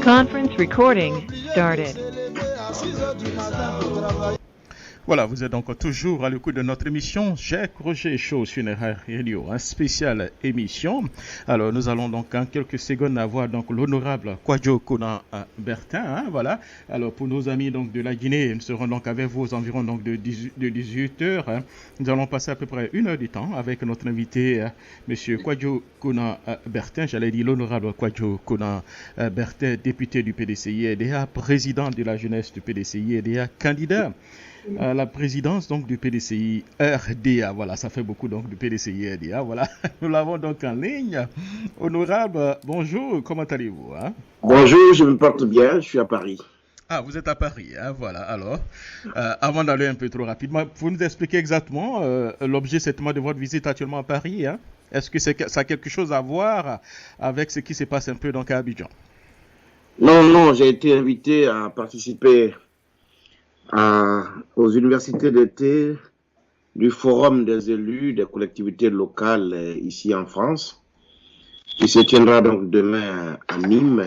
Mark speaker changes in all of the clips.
Speaker 1: Conference recording started.
Speaker 2: Voilà, vous êtes donc toujours à l'écoute de notre émission Jacques Roger Show sur Nera Radio, une spéciale émission. Alors, nous allons donc en quelques secondes avoir donc l'honorable Kwadwo Kona Bertin, voilà. Alors, pour nos amis donc de la Guinée, nous serons donc avec vous aux environs donc de 18 heures. Nous allons passer à peu près 1 heure du temps avec notre invité, Monsieur Kwadwo Kona Bertin. J'allais dire l'honorable Kwadwo Kona Bertin, député du PDCI-RDA, président de la jeunesse du PDCI-RDA, candidat à la présidence donc du PDCI RDA. Voilà, ça fait beaucoup donc du PDCI RDA. Voilà, nous l'avons donc en ligne. Honorable, bonjour, comment allez-vous, hein?
Speaker 3: Bonjour, je me porte bien, je suis à Paris.
Speaker 2: Ah, vous êtes à Paris, hein? Voilà. Alors, avant d'aller un peu trop rapidement, vous nous expliquer exactement l'objet certainement de votre visite actuellement à Paris, hein? Est-ce que ça a quelque chose à voir avec ce qui se passe un peu donc à Abidjan?
Speaker 3: Non, j'ai été invité à participer aux universités d'été du Forum des élus des collectivités locales ici en France, qui se tiendra donc demain à Nîmes.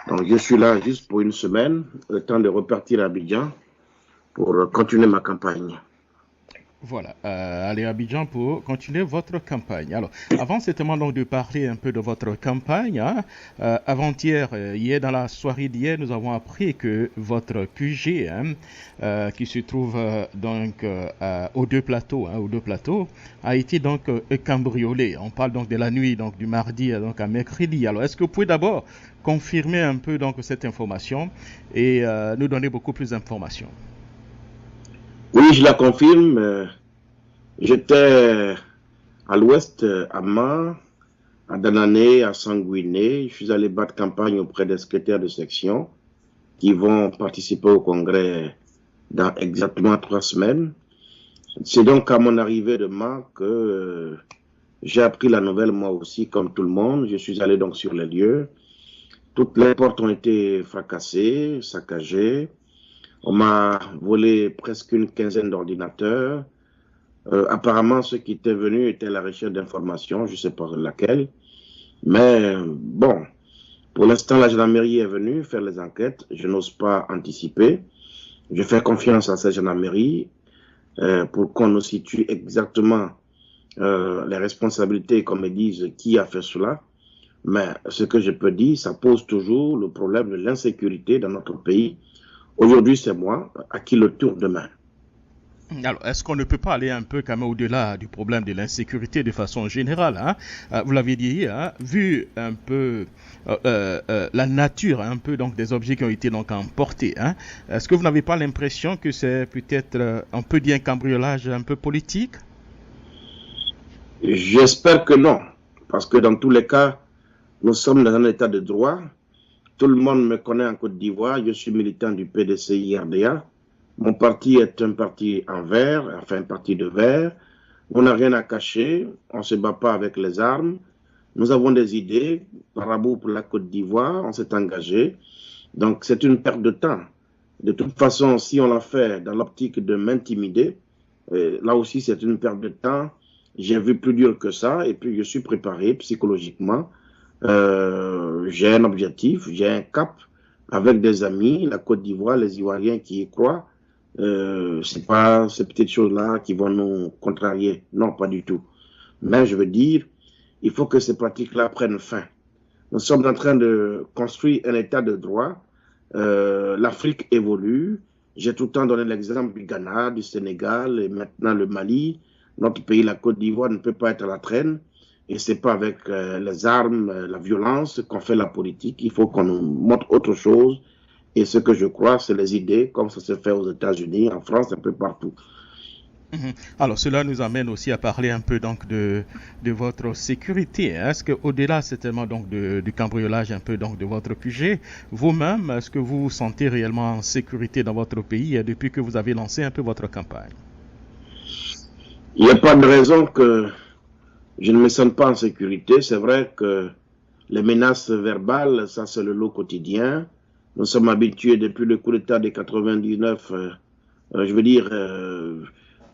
Speaker 3: Donc je suis là juste pour 1 semaine, le temps de repartir à Abidjan pour continuer ma campagne. Voilà,
Speaker 2: allez à Abidjan pour continuer votre campagne. Alors, avant certainement donc de parler un peu de votre campagne, hein, avant-hier, hier dans la soirée d'hier, nous avons appris que votre QG, hein, qui se trouve donc aux deux plateaux, a été donc cambriolé. On parle donc de la nuit donc du mardi donc à mercredi. Alors, est-ce que vous pouvez d'abord confirmer un peu donc cette information et nous donner beaucoup plus d'informations?
Speaker 3: Oui, je la confirme. J'étais à l'ouest, à Ma, à Danané, à Sanguiné. Je suis allé battre campagne auprès des secrétaires de section qui vont participer au congrès dans exactement 3 semaines. C'est donc à mon arrivée de Ma que j'ai appris la nouvelle moi aussi, comme tout le monde. Je suis allé donc sur les lieux. Toutes les portes ont été fracassées, saccagées. On m'a volé presque 15 d'ordinateurs. Apparemment, ceux qui étaient venus étaient à la recherche d'informations, je ne sais pas laquelle. Mais bon, pour l'instant, la gendarmerie est venue faire les enquêtes. Je n'ose pas anticiper. Je fais confiance à cette gendarmerie pour qu'on nous situe exactement les responsabilités, qu'on me dise qui a fait cela. Mais ce que je peux dire, ça pose toujours le problème de l'insécurité dans notre pays. Aujourd'hui, c'est moi à qui le tour demain.
Speaker 2: Alors, est-ce qu'on ne peut pas aller un peu quand même au-delà du problème de l'insécurité de façon générale, hein? Vous l'avez dit, hein, vu un peu la nature un peu donc des objets qui ont été donc emportés, hein, est-ce que vous n'avez pas l'impression que c'est peut-être un peu d'un cambriolage un peu politique?
Speaker 3: J'espère que non, parce que dans tous les cas, nous sommes dans un état de droit. Tout le monde me connaît en Côte d'Ivoire. Je suis militant du PDCI-RDA. Mon parti est un parti en vert, enfin un parti de vert. On n'a rien à cacher. On ne se bat pas avec les armes. Nous avons des idées. Par amour pour la Côte d'Ivoire, on s'est engagé. Donc c'est une perte de temps. De toute façon, si on l'a fait dans l'optique de m'intimider, là aussi c'est une perte de temps. J'ai vu plus dur que ça et puis je suis préparé psychologiquement. J'ai un objectif, j'ai un cap avec des amis, la Côte d'Ivoire, les Ivoiriens qui y croient. C'est pas ces petites choses-là qui vont nous contrarier. Non, pas du tout. Mais je veux dire, il faut que ces pratiques-là prennent fin. Nous sommes en train de construire un état de droit. L'Afrique évolue. J'ai tout le temps donné l'exemple du Ghana, du Sénégal et maintenant le Mali. Notre pays, la Côte d'Ivoire, ne peut pas être à la traîne. Et c'est pas avec les armes, la violence qu'on fait la politique. Il faut qu'on nous montre autre chose. Et ce que je crois, c'est les idées, comme ça se fait aux États-Unis, en France, un peu partout.
Speaker 2: Alors, cela nous amène aussi à parler un peu donc de votre sécurité. Est-ce que au-delà certainement donc du cambriolage un peu donc de votre QG, vous-même, est-ce que vous vous sentez réellement en sécurité dans votre pays depuis que vous avez lancé un peu votre campagne?
Speaker 3: Il n'y a pas de raison que je ne me sente pas en sécurité. C'est vrai que les menaces verbales, ça c'est le lot quotidien. Nous sommes habitués depuis le coup d'État de 99 Je veux dire,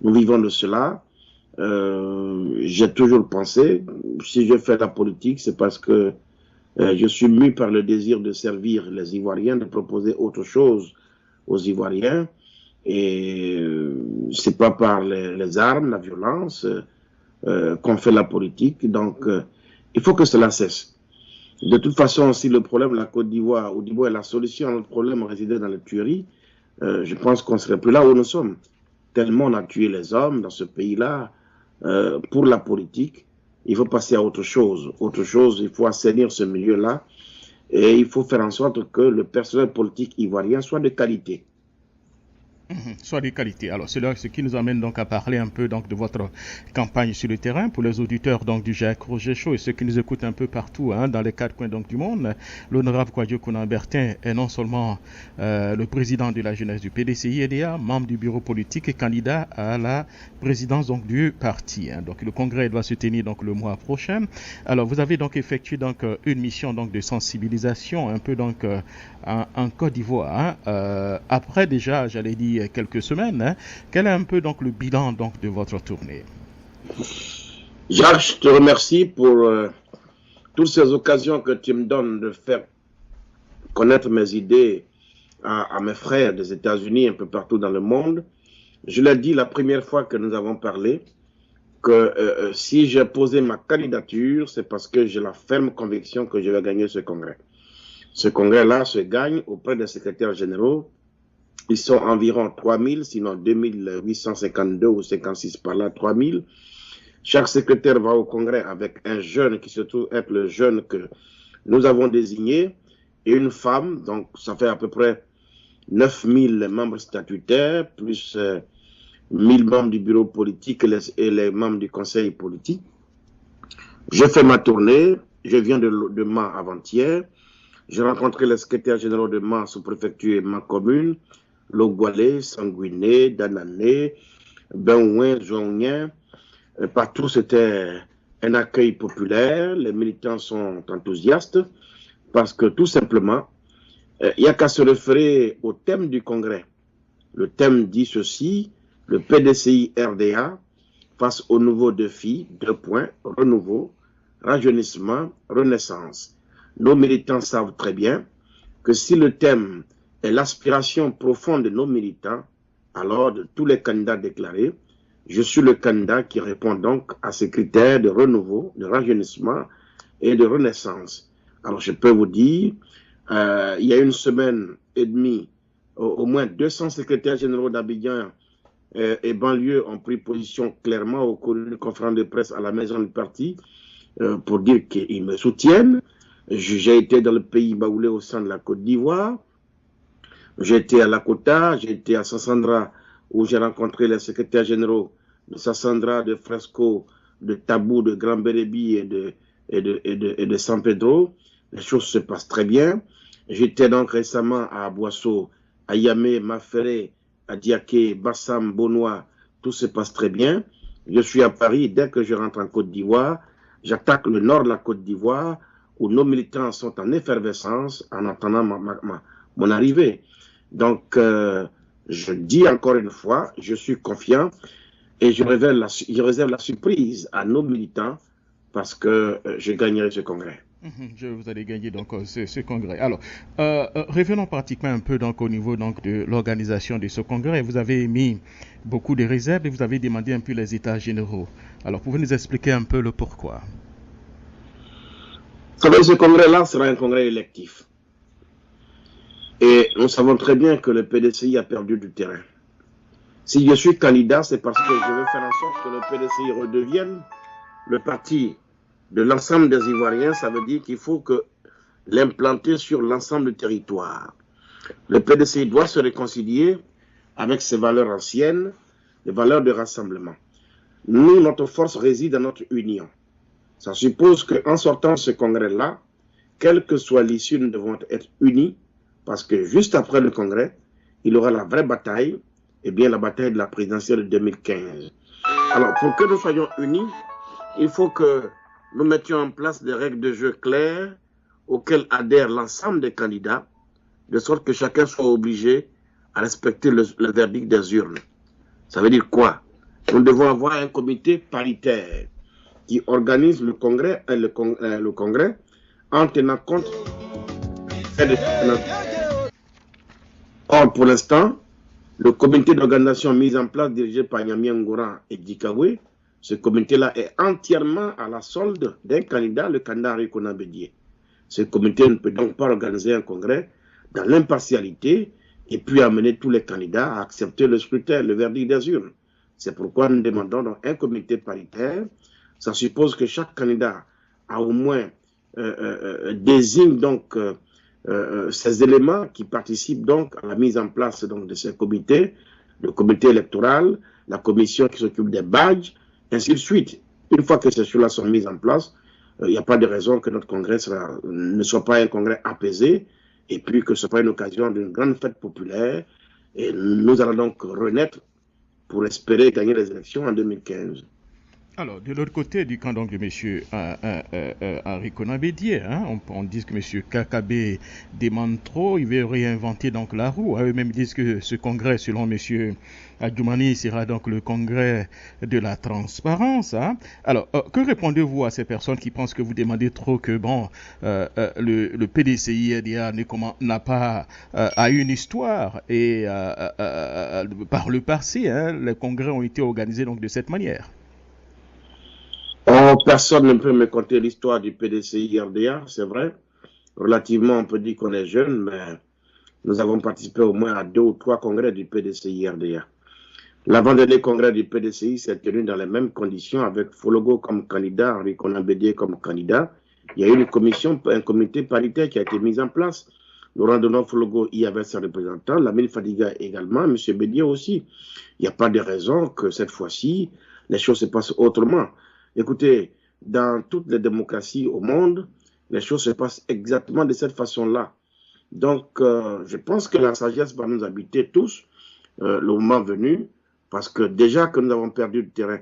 Speaker 3: nous vivons de cela. J'ai toujours pensé, si je fais la politique, c'est parce que je suis mu par le désir de servir les Ivoiriens, de proposer autre chose aux Ivoiriens. Et c'est pas par les armes, la violence qu'on fait la politique. Donc, il faut que cela cesse. De toute façon, si le problème de la Côte d'Ivoire, ou du moins la solution à notre problème résidait dans les tueries, je pense qu'on ne serait plus là où nous sommes. Tellement on a tué les hommes dans ce pays-là pour la politique. Il faut passer à autre chose. Autre chose, il faut assainir ce milieu-là et il faut faire en sorte que le personnel politique ivoirien soit de qualité.
Speaker 2: Soit des qualités. Alors, c'est là ce qui nous amène donc à parler un peu donc de votre campagne sur le terrain pour les auditeurs donc du Jacques Roger Show et ceux qui nous écoutent un peu partout dans les quatre coins donc du monde. L'honorable Kwadwo Konan-Bertin est non seulement le président de la jeunesse du PDCI-EDA, membre du bureau politique et candidat à la présidence donc du parti. Donc, le congrès doit se tenir donc le mois prochain. Alors, vous avez donc effectué donc une mission donc de sensibilisation un peu donc en Côte d'Ivoire. Après déjà, j'allais dire quelques semaines. Quel est un peu donc le bilan donc de votre tournée?
Speaker 3: Jacques, je te remercie pour toutes ces occasions que tu me donnes de faire connaître mes idées à mes frères des États-Unis, un peu partout dans le monde. Je l'ai dit la première fois que nous avons parlé, que si j'ai posé ma candidature, c'est parce que j'ai la ferme conviction que je vais gagner ce congrès. Ce congrès-là se gagne auprès des secrétaires généraux. Ils sont environ 3000, sinon 2852 ou 56 par là, 3000. Chaque secrétaire va au congrès avec un jeune qui se trouve être le jeune que nous avons désigné et une femme, donc ça fait à peu près 9000 membres statutaires, plus 1000 membres du bureau politique et les membres du conseil politique. Je fais ma tournée, je viens de Mans avant-hier, j'ai rencontré les secrétaires généraux de Mans, sous-préfecture et Mans commune, Logoualé, Sanguiné, Danané, Benouin, Jonien. Partout, c'était un accueil populaire. Les militants sont enthousiastes parce que tout simplement, il n'y a qu'à se référer au thème du congrès. Le thème dit ceci, le PDCI RDA face aux nouveaux défis, renouveau, rajeunissement, renaissance. Nos militants savent très bien que si le thème est l'aspiration profonde de nos militants, alors de tous les candidats déclarés, je suis le candidat qui répond donc à ces critères de renouveau, de rajeunissement et de renaissance. Alors je peux vous dire, il y a une semaine et demie, au moins 200 secrétaires généraux d'Abidjan et banlieue ont pris position clairement au cours d'une conférence de presse à la maison du parti pour dire qu'ils me soutiennent. J'ai été dans le pays baoulé au sein de la Côte d'Ivoire. J'ai été à Lakota, j'ai été à Sassandra où j'ai rencontré les secrétaires généraux de Sassandra, de Fresco, de Tabou, de Grand Bérébi et de San Pedro. Les choses se passent très bien. J'étais donc récemment à Boisseau, à Yamé, Maféré, à Diaké, Bassam, Bonois. Tout se passe très bien. Je suis à Paris. Dès que je rentre en Côte d'Ivoire, j'attaque le nord de la Côte d'Ivoire où nos militants sont en effervescence en attendant mon arrivée. Donc, je dis encore une fois, je suis confiant et je réserve la surprise à nos militants parce que je gagnerai ce congrès.
Speaker 2: Vous allez gagner donc ce congrès. Alors, revenons pratiquement un peu donc au niveau donc de l'organisation de ce congrès. Vous avez émis beaucoup de réserves et vous avez demandé un peu les états généraux. Alors, pouvez-vous nous expliquer un peu le pourquoi?
Speaker 3: Vous savez, ce congrès-là sera un congrès électif. Et nous savons très bien que le PDCI a perdu du terrain. Si je suis candidat, c'est parce que je veux faire en sorte que le PDCI redevienne le parti de l'ensemble des Ivoiriens. Ça veut dire qu'il faut que l'implanter sur l'ensemble du territoire. Le PDCI doit se réconcilier avec ses valeurs anciennes, les valeurs de rassemblement. Nous, notre force réside dans notre union. Ça suppose qu'en sortant de ce congrès-là, quelle que soit l'issue, nous devons être unis parce que juste après le congrès, il y aura la vraie bataille, et bien la bataille de la présidentielle de 2015. Alors, pour que nous soyons unis, il faut que nous mettions en place des règles de jeu claires auxquelles adhèrent l'ensemble des candidats, de sorte que chacun soit obligé à respecter le verdict des urnes. Ça veut dire quoi? Nous devons avoir un comité paritaire qui organise le congrès, en tenant compte. Or, pour l'instant, le comité d'organisation mis en place, dirigé par Nyami Ngora et Dikawe, ce comité-là est entièrement à la solde d'un candidat, le candidat Henri Konan Bédié. Ce comité ne peut donc pas organiser un congrès dans l'impartialité et puis amener tous les candidats à accepter le scrutin, le verdict des urnes. C'est pourquoi nous demandons donc un comité paritaire. Ça suppose que chaque candidat a au moins désigne donc ces éléments qui participent donc à la mise en place donc de ces comités, le comité électoral, la commission qui s'occupe des badges, ainsi de suite. Une fois que ces choses-là sont mises en place, il n'y a pas de raison que notre congrès ne soit pas un congrès apaisé et puis que ce soit pas une occasion d'une grande fête populaire. Et nous allons donc renaître pour espérer gagner les élections en 2015.
Speaker 2: Alors, de l'autre côté du camp donc de M. Henri Konan Bédié, on dit que M. Kakabe demande trop, il veut réinventer donc la roue. Eux-mêmes disent que ce congrès, selon M. Adjoumani, sera donc le congrès de la transparence. Alors, que répondez-vous à ces personnes qui pensent que vous demandez trop, que bon, le PDCI-RDA n'a pas une histoire et par le passé, les congrès ont été organisés donc de cette manière?
Speaker 3: Personne ne peut me conter l'histoire du PDCI-RDA, c'est vrai. Relativement, on peut dire qu'on est jeune, mais nous avons participé au moins à 2 ou 3 congrès du PDCI-RDA. L'avant-dernier congrès du PDCI s'est tenu dans les mêmes conditions avec Fologo comme candidat, Henri Konan Bédié comme candidat. Il y a eu une commission, un comité paritaire qui a été mis en place. Laurent Donon Fologo y avait ses représentants, Lamine Fadiga également, M. Bédié aussi. Il n'y a pas de raison que cette fois-ci, les choses se passent autrement. Écoutez, dans toutes les démocraties au monde, les choses se passent exactement de cette façon-là. Donc, je pense que la sagesse va nous habiter tous le moment venu, parce que déjà que nous avons perdu du terrain,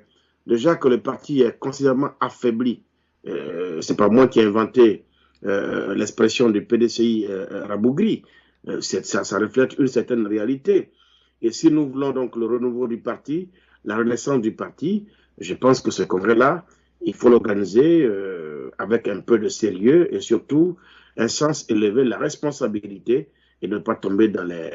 Speaker 3: déjà que le parti est considérablement affaibli, c'est pas moi qui ai inventé l'expression du PDCI rabougri, ça reflète une certaine réalité. Et si nous voulons donc le renouveau du parti, la renaissance du parti, je pense que ce congrès-là, il faut l'organiser avec un peu de sérieux et surtout un sens élevé de la responsabilité et ne pas tomber dans la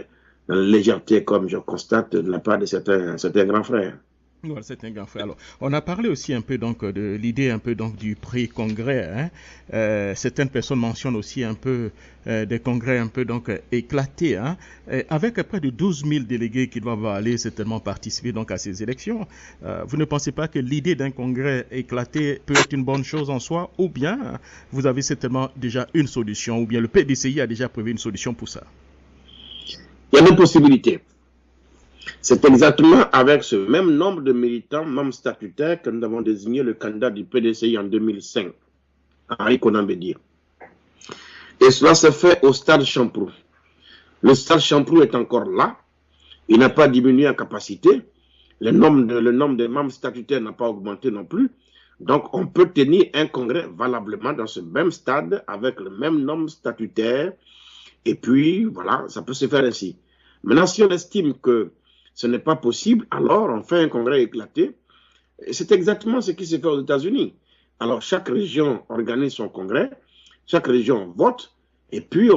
Speaker 3: légèreté comme je constate de la part de certains grands frères.
Speaker 2: Voilà, c'est un grand frère. Alors, on a parlé aussi un peu donc de l'idée un peu donc du pré-congrès. Certaines personnes mentionnent aussi un peu des congrès un peu donc éclatés, avec près de 12 000 délégués qui doivent aller certainement participer donc à ces élections. Vous ne pensez pas que l'idée d'un congrès éclaté peut être une bonne chose en soi, ou bien vous avez certainement déjà une solution, ou bien le PDCI a déjà prévu une solution pour ça?
Speaker 3: Il y a deux possibilités. C'est exactement avec ce même nombre de militants, membres statutaires, que nous avons désigné le candidat du PDCI en 2005, Henri Konan Bédié. Et cela se fait au stade Champrou. Le stade Champrou est encore là. Il n'a pas diminué en capacité. Le nombre de membres statutaires n'a pas augmenté non plus. Donc, on peut tenir un congrès valablement dans ce même stade avec le même nombre statutaire. Et puis, voilà, ça peut se faire ainsi. Maintenant, si on estime que ce n'est pas possible, alors on fait un congrès éclaté. C'est exactement ce qui se fait aux États-Unis. Alors, chaque région organise son congrès, chaque région vote, et puis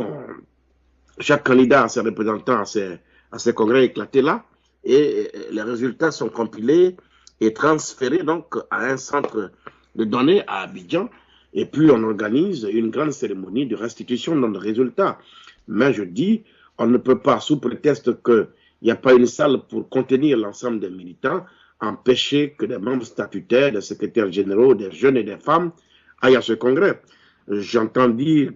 Speaker 3: chaque candidat a ses représentants à ces congrès éclatés-là, et les résultats sont compilés et transférés donc à un centre de données à Abidjan, et puis on organise une grande cérémonie de restitution de nos résultats. Mais je dis, on ne peut pas, sous prétexte qu'il n'y a pas une salle pour contenir l'ensemble des militants, empêcher que des membres statutaires, des secrétaires généraux, des jeunes et des femmes aillent à ce congrès. J'entends dire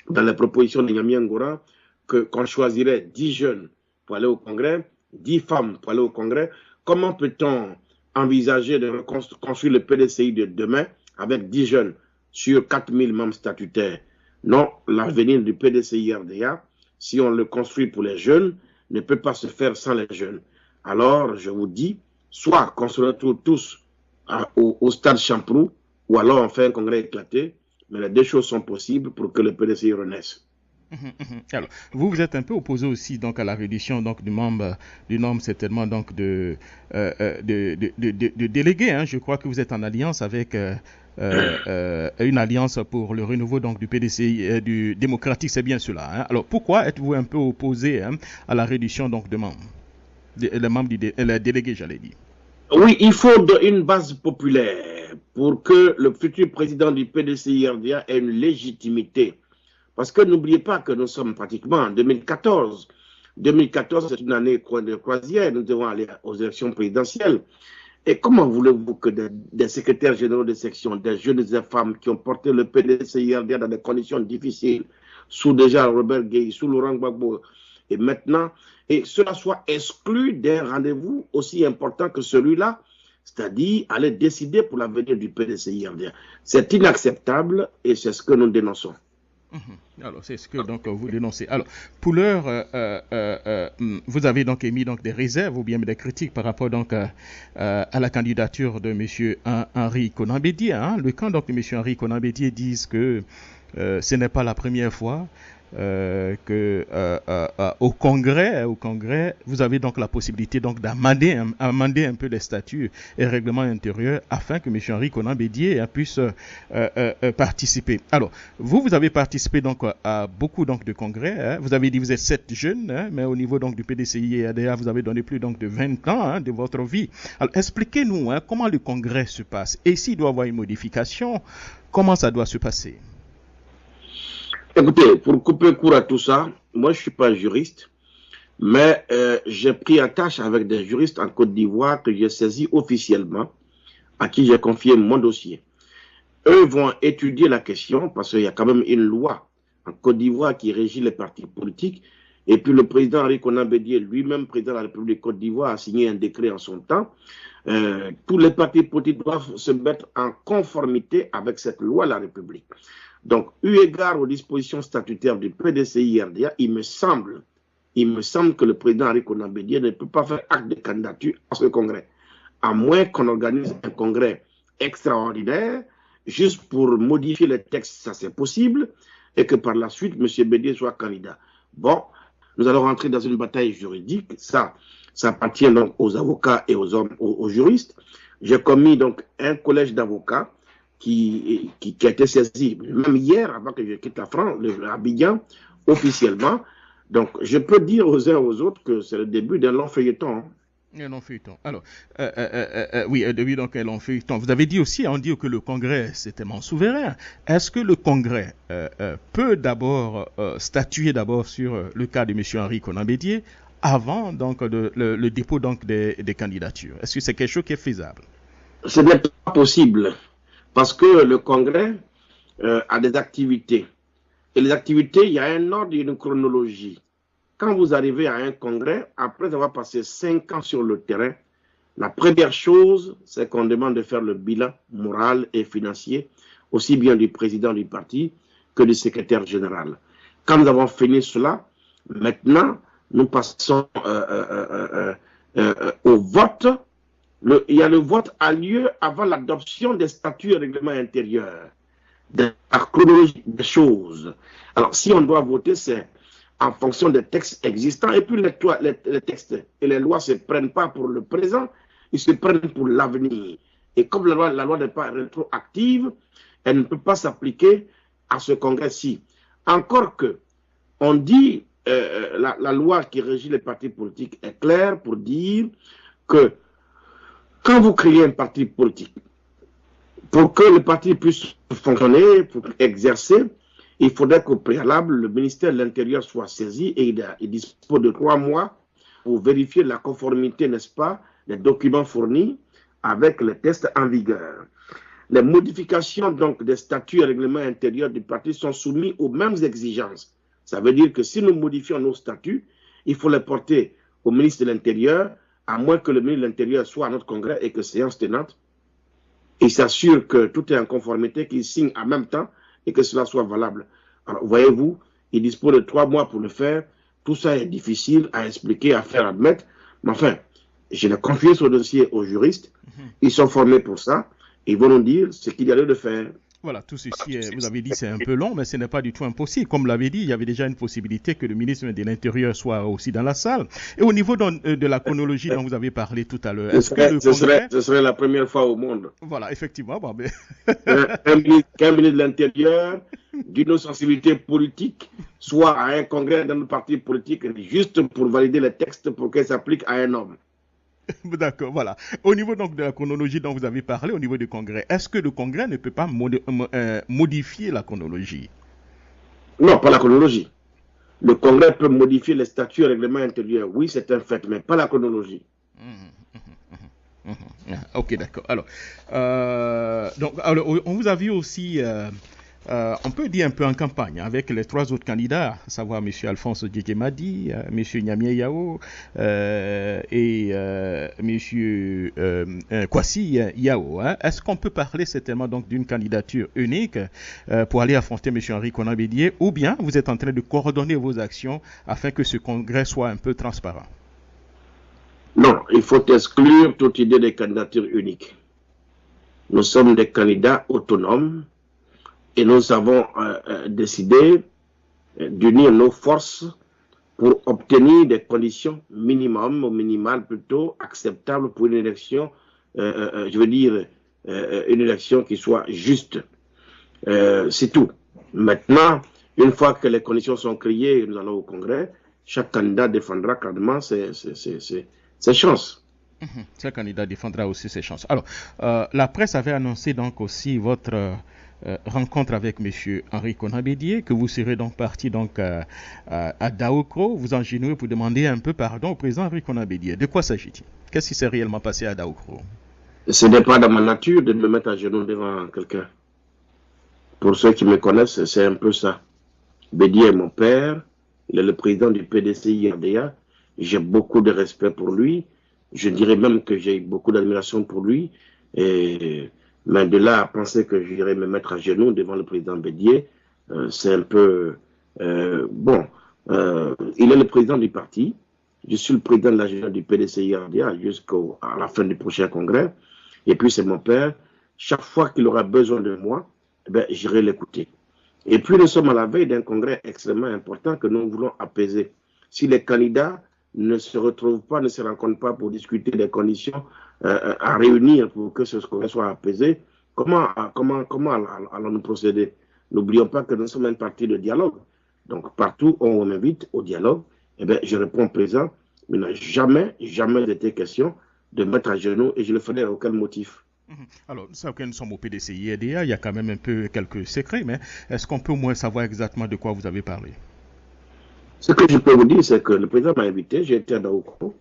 Speaker 3: dans les propositions de Nyami Ngora qu'on choisirait 10 jeunes pour aller au congrès, 10 femmes pour aller au congrès. Comment peut-on envisager de reconstruire le PDCI de demain avec 10 jeunes sur 4000 membres statutaires? Non, l'avenir du PDCI-RDA, si on le construit pour les jeunes, ne peut pas se faire sans les jeunes. Alors, je vous dis, soit qu'on se retrouve tous au stade Champrou, ou alors on fait un congrès éclaté, mais les deux choses sont possibles pour que le PDCI renaisse.
Speaker 2: Alors, vous êtes un peu opposé aussi donc à la réduction donc du nombre certainement donc de délégués. Hein. Je crois que vous êtes en alliance avec une alliance pour le renouveau donc du PDCI du démocratique, c'est bien cela. Hein. Alors, pourquoi êtes-vous un peu opposé à la réduction donc de membres, les membres les délégués, j'allais dire.
Speaker 3: Oui, il faut une base populaire pour que le futur président du PDCI-RDA ait une légitimité. Parce que n'oubliez pas que nous sommes pratiquement en 2014. 2014, c'est une année de croisière. Nous devons aller aux élections présidentielles. Et comment voulez-vous que des secrétaires généraux de section, des jeunes et des femmes qui ont porté le PDCI-RDA dans des conditions difficiles, sous déjà Robert Gueye, sous Laurent Gbagbo, et maintenant, et cela soit exclu d'un rendez-vous aussi important que celui-là, c'est-à-dire aller décider pour l'avenir du PDCI-RDA. C'est inacceptable et c'est ce que nous dénonçons.
Speaker 2: Alors, c'est ce que donc vous dénoncez. Alors, pour l'heure, vous avez donc émis donc des réserves ou bien des critiques par rapport donc à la candidature de M. Henri Konan Bédié. Hein. Le camp donc de M. Henri Konan Bédié disent que ce n'est pas la première fois que au Congrès, vous avez donc la possibilité donc d'amender un peu les statuts et règlements intérieurs afin que M. Henri Konan Bédié puisse participer. Alors, vous avez participé donc à beaucoup donc de congrès. Hein. Vous avez dit vous êtes 7 jeunes, hein, mais au niveau donc du PDCI et ADA, vous avez donné plus donc de 20 ans hein, de votre vie. Alors, expliquez-nous hein, comment le congrès se passe et s'il doit y avoir une modification, comment ça doit se passer?
Speaker 3: Écoutez, pour couper court à tout ça, moi je ne suis pas juriste, mais j'ai pris attache avec des juristes en Côte d'Ivoire que j'ai saisis officiellement, à qui j'ai confié mon dossier. Eux vont étudier la question parce qu'il y a quand même une loi en Côte d'Ivoire qui régit les partis politiques. Et puis le président Henri Konan Bédié, lui-même président de la République de Côte d'Ivoire, a signé un décret en son temps. Tous les partis politiques doivent se mettre en conformité avec cette loi de la République. Donc, eu égard aux dispositions statutaires du PDCI-RDA, il me semble que le président Henri Konan Bédié ne peut pas faire acte de candidature à ce congrès, à moins qu'on organise un congrès extraordinaire, juste pour modifier les textes, ça c'est possible, et que par la suite, M. Bédié soit candidat. Bon, nous allons rentrer dans une bataille juridique, ça appartient donc aux avocats et aux juristes. J'ai commis donc un collège d'avocats qui a été saisi, même hier, avant que je quitte la France, Abidjan, officiellement. Donc, je peux dire aux uns et aux autres que c'est le début d'un long feuilleton.
Speaker 2: Un long feuilleton. Alors, oui, début donc un long feuilleton. Vous avez dit aussi, on dit que le Congrès, c'est tellement souverain. Est-ce que le Congrès peut d'abord statuer d'abord sur le cas de M. Henri Konan Bédié avant donc le dépôt donc des candidatures? Est-ce que c'est quelque chose qui est faisable?
Speaker 3: Ce n'est pas possible. Parce que le Congrès a des activités. Et les activités, il y a un ordre et une chronologie. Quand vous arrivez à un congrès, après avoir passé 5 ans sur le terrain, la première chose, c'est qu'on demande de faire le bilan moral et financier, aussi bien du président du parti que du secrétaire général. Quand nous avons fini cela, maintenant, nous passons au vote. Le vote a lieu avant l'adoption des statuts et règlements intérieurs, de la chronologie des choses. Alors, si on doit voter, c'est en fonction des textes existants. Et puis, les textes et les lois ne se prennent pas pour le présent, ils se prennent pour l'avenir. Et comme la loi n'est pas rétroactive, elle ne peut pas s'appliquer à ce congrès-ci. Encore que, on dit, la loi qui régit les partis politiques est claire pour dire que quand vous créez un parti politique, pour que le parti puisse fonctionner, pour exercer, il faudrait qu'au préalable, le ministère de l'Intérieur soit saisi et il dispose de 3 mois pour vérifier la conformité, n'est-ce pas, des documents fournis avec les tests en vigueur. Les modifications donc des statuts et règlements intérieurs du parti sont soumis aux mêmes exigences. Ça veut dire que si nous modifions nos statuts, il faut les porter au ministre de l'Intérieur, à moins que le ministre de l'Intérieur soit à notre congrès et que séance tenante, il s'assure que tout est en conformité, qu'il signe en même temps et que cela soit valable. Alors, voyez-vous, il dispose de 3 mois pour le faire. Tout ça est difficile à expliquer, à faire admettre. Mais enfin, je l'ai confié ce dossier aux juristes. Ils sont formés pour ça. Ils vont nous dire ce qu'il y a lieu de faire.
Speaker 2: Voilà, tout ceci, vous avez dit, c'est un peu long, mais ce n'est pas du tout impossible. Comme l'avait dit, il y avait déjà une possibilité que le ministre de l'Intérieur soit aussi dans la salle. Et au niveau de la chronologie dont vous avez parlé tout à l'heure, est-ce que le Congrès...
Speaker 3: Ce serait la première fois au monde.
Speaker 2: Voilà, effectivement. Bon, mais...
Speaker 3: qu'un ministre de l'Intérieur, d'une sensibilité politique, soit à un congrès d'un parti politique, juste pour valider les textes pour qu'ils s'appliquent à un homme.
Speaker 2: D'accord, voilà. Au niveau donc de la chronologie dont vous avez parlé, au niveau du Congrès, est-ce que le Congrès ne peut pas modifier la chronologie?
Speaker 3: Non, pas la chronologie. Le Congrès peut modifier les statuts et règlements intérieurs. Oui, c'est un fait, mais pas la chronologie.
Speaker 2: Ok, d'accord. Alors, on vous a vu aussi, on peut dire un peu en campagne, avec les trois autres candidats, à savoir M. Alphonse Djekemadi, M. Nyamie Yao et M. Kwasi Yao. Hein. Est-ce qu'on peut parler certainement donc d'une candidature unique pour aller affronter M. Henri Konan Bédié, ou bien vous êtes en train de coordonner vos actions afin que ce congrès soit un peu transparent?
Speaker 3: Non, il faut exclure toute idée de candidature unique. Nous sommes des candidats autonomes et nous avons décidé d'unir nos forces pour obtenir des conditions minimum ou minimales plutôt acceptables pour une élection, je veux dire une élection qui soit juste. C'est tout. Maintenant, une fois que les conditions sont créées, nous allons au Congrès, chaque candidat défendra clairement ses chances.
Speaker 2: Chaque candidat défendra aussi ses chances. Alors, la presse avait annoncé donc aussi votre rencontre avec M. Henri Konan Bédié, que vous serez donc parti donc à Daokro, vous engenouez pour demander un peu pardon au président Henri Konan Bédié. De quoi s'agit-il? Qu'est-ce qui s'est réellement passé à Daokro?
Speaker 3: Ce n'est pas dans ma nature de me mettre à genoux devant quelqu'un. Pour ceux qui me connaissent, c'est un peu ça. Bédié est mon père, il est le président du PDCI-RDA, j'ai beaucoup de respect pour lui, je dirais même que j'ai beaucoup d'admiration pour lui, mais de là à penser que j'irai me mettre à genoux devant le président Bédié, c'est un peu... il est le président du parti, je suis le président de la générale du PDCI-RDA jusqu'à la fin du prochain congrès, et puis c'est mon père. Chaque fois qu'il aura besoin de moi, j'irai l'écouter. Et puis nous sommes à la veille d'un congrès extrêmement important que nous voulons apaiser. Si les candidats ne se retrouvent pas, ne se rencontrent pas pour discuter des conditions à réunir pour que ce congrès soit apaisé, comment allons-nous procéder? N'oublions pas que nous sommes un parti de dialogue. Donc partout où on m'invite au dialogue, je réponds présent. Il n'a jamais été question de mettre à genoux et je le ferai à aucun motif.
Speaker 2: Alors, nous savons que nous sommes au PDCI-RDA, il y a quand même un peu quelques secrets, mais est-ce qu'on peut au moins savoir exactement de quoi vous avez parlé?
Speaker 3: Ce que je peux vous dire, c'est que le président m'a invité, j'ai été à Daokro,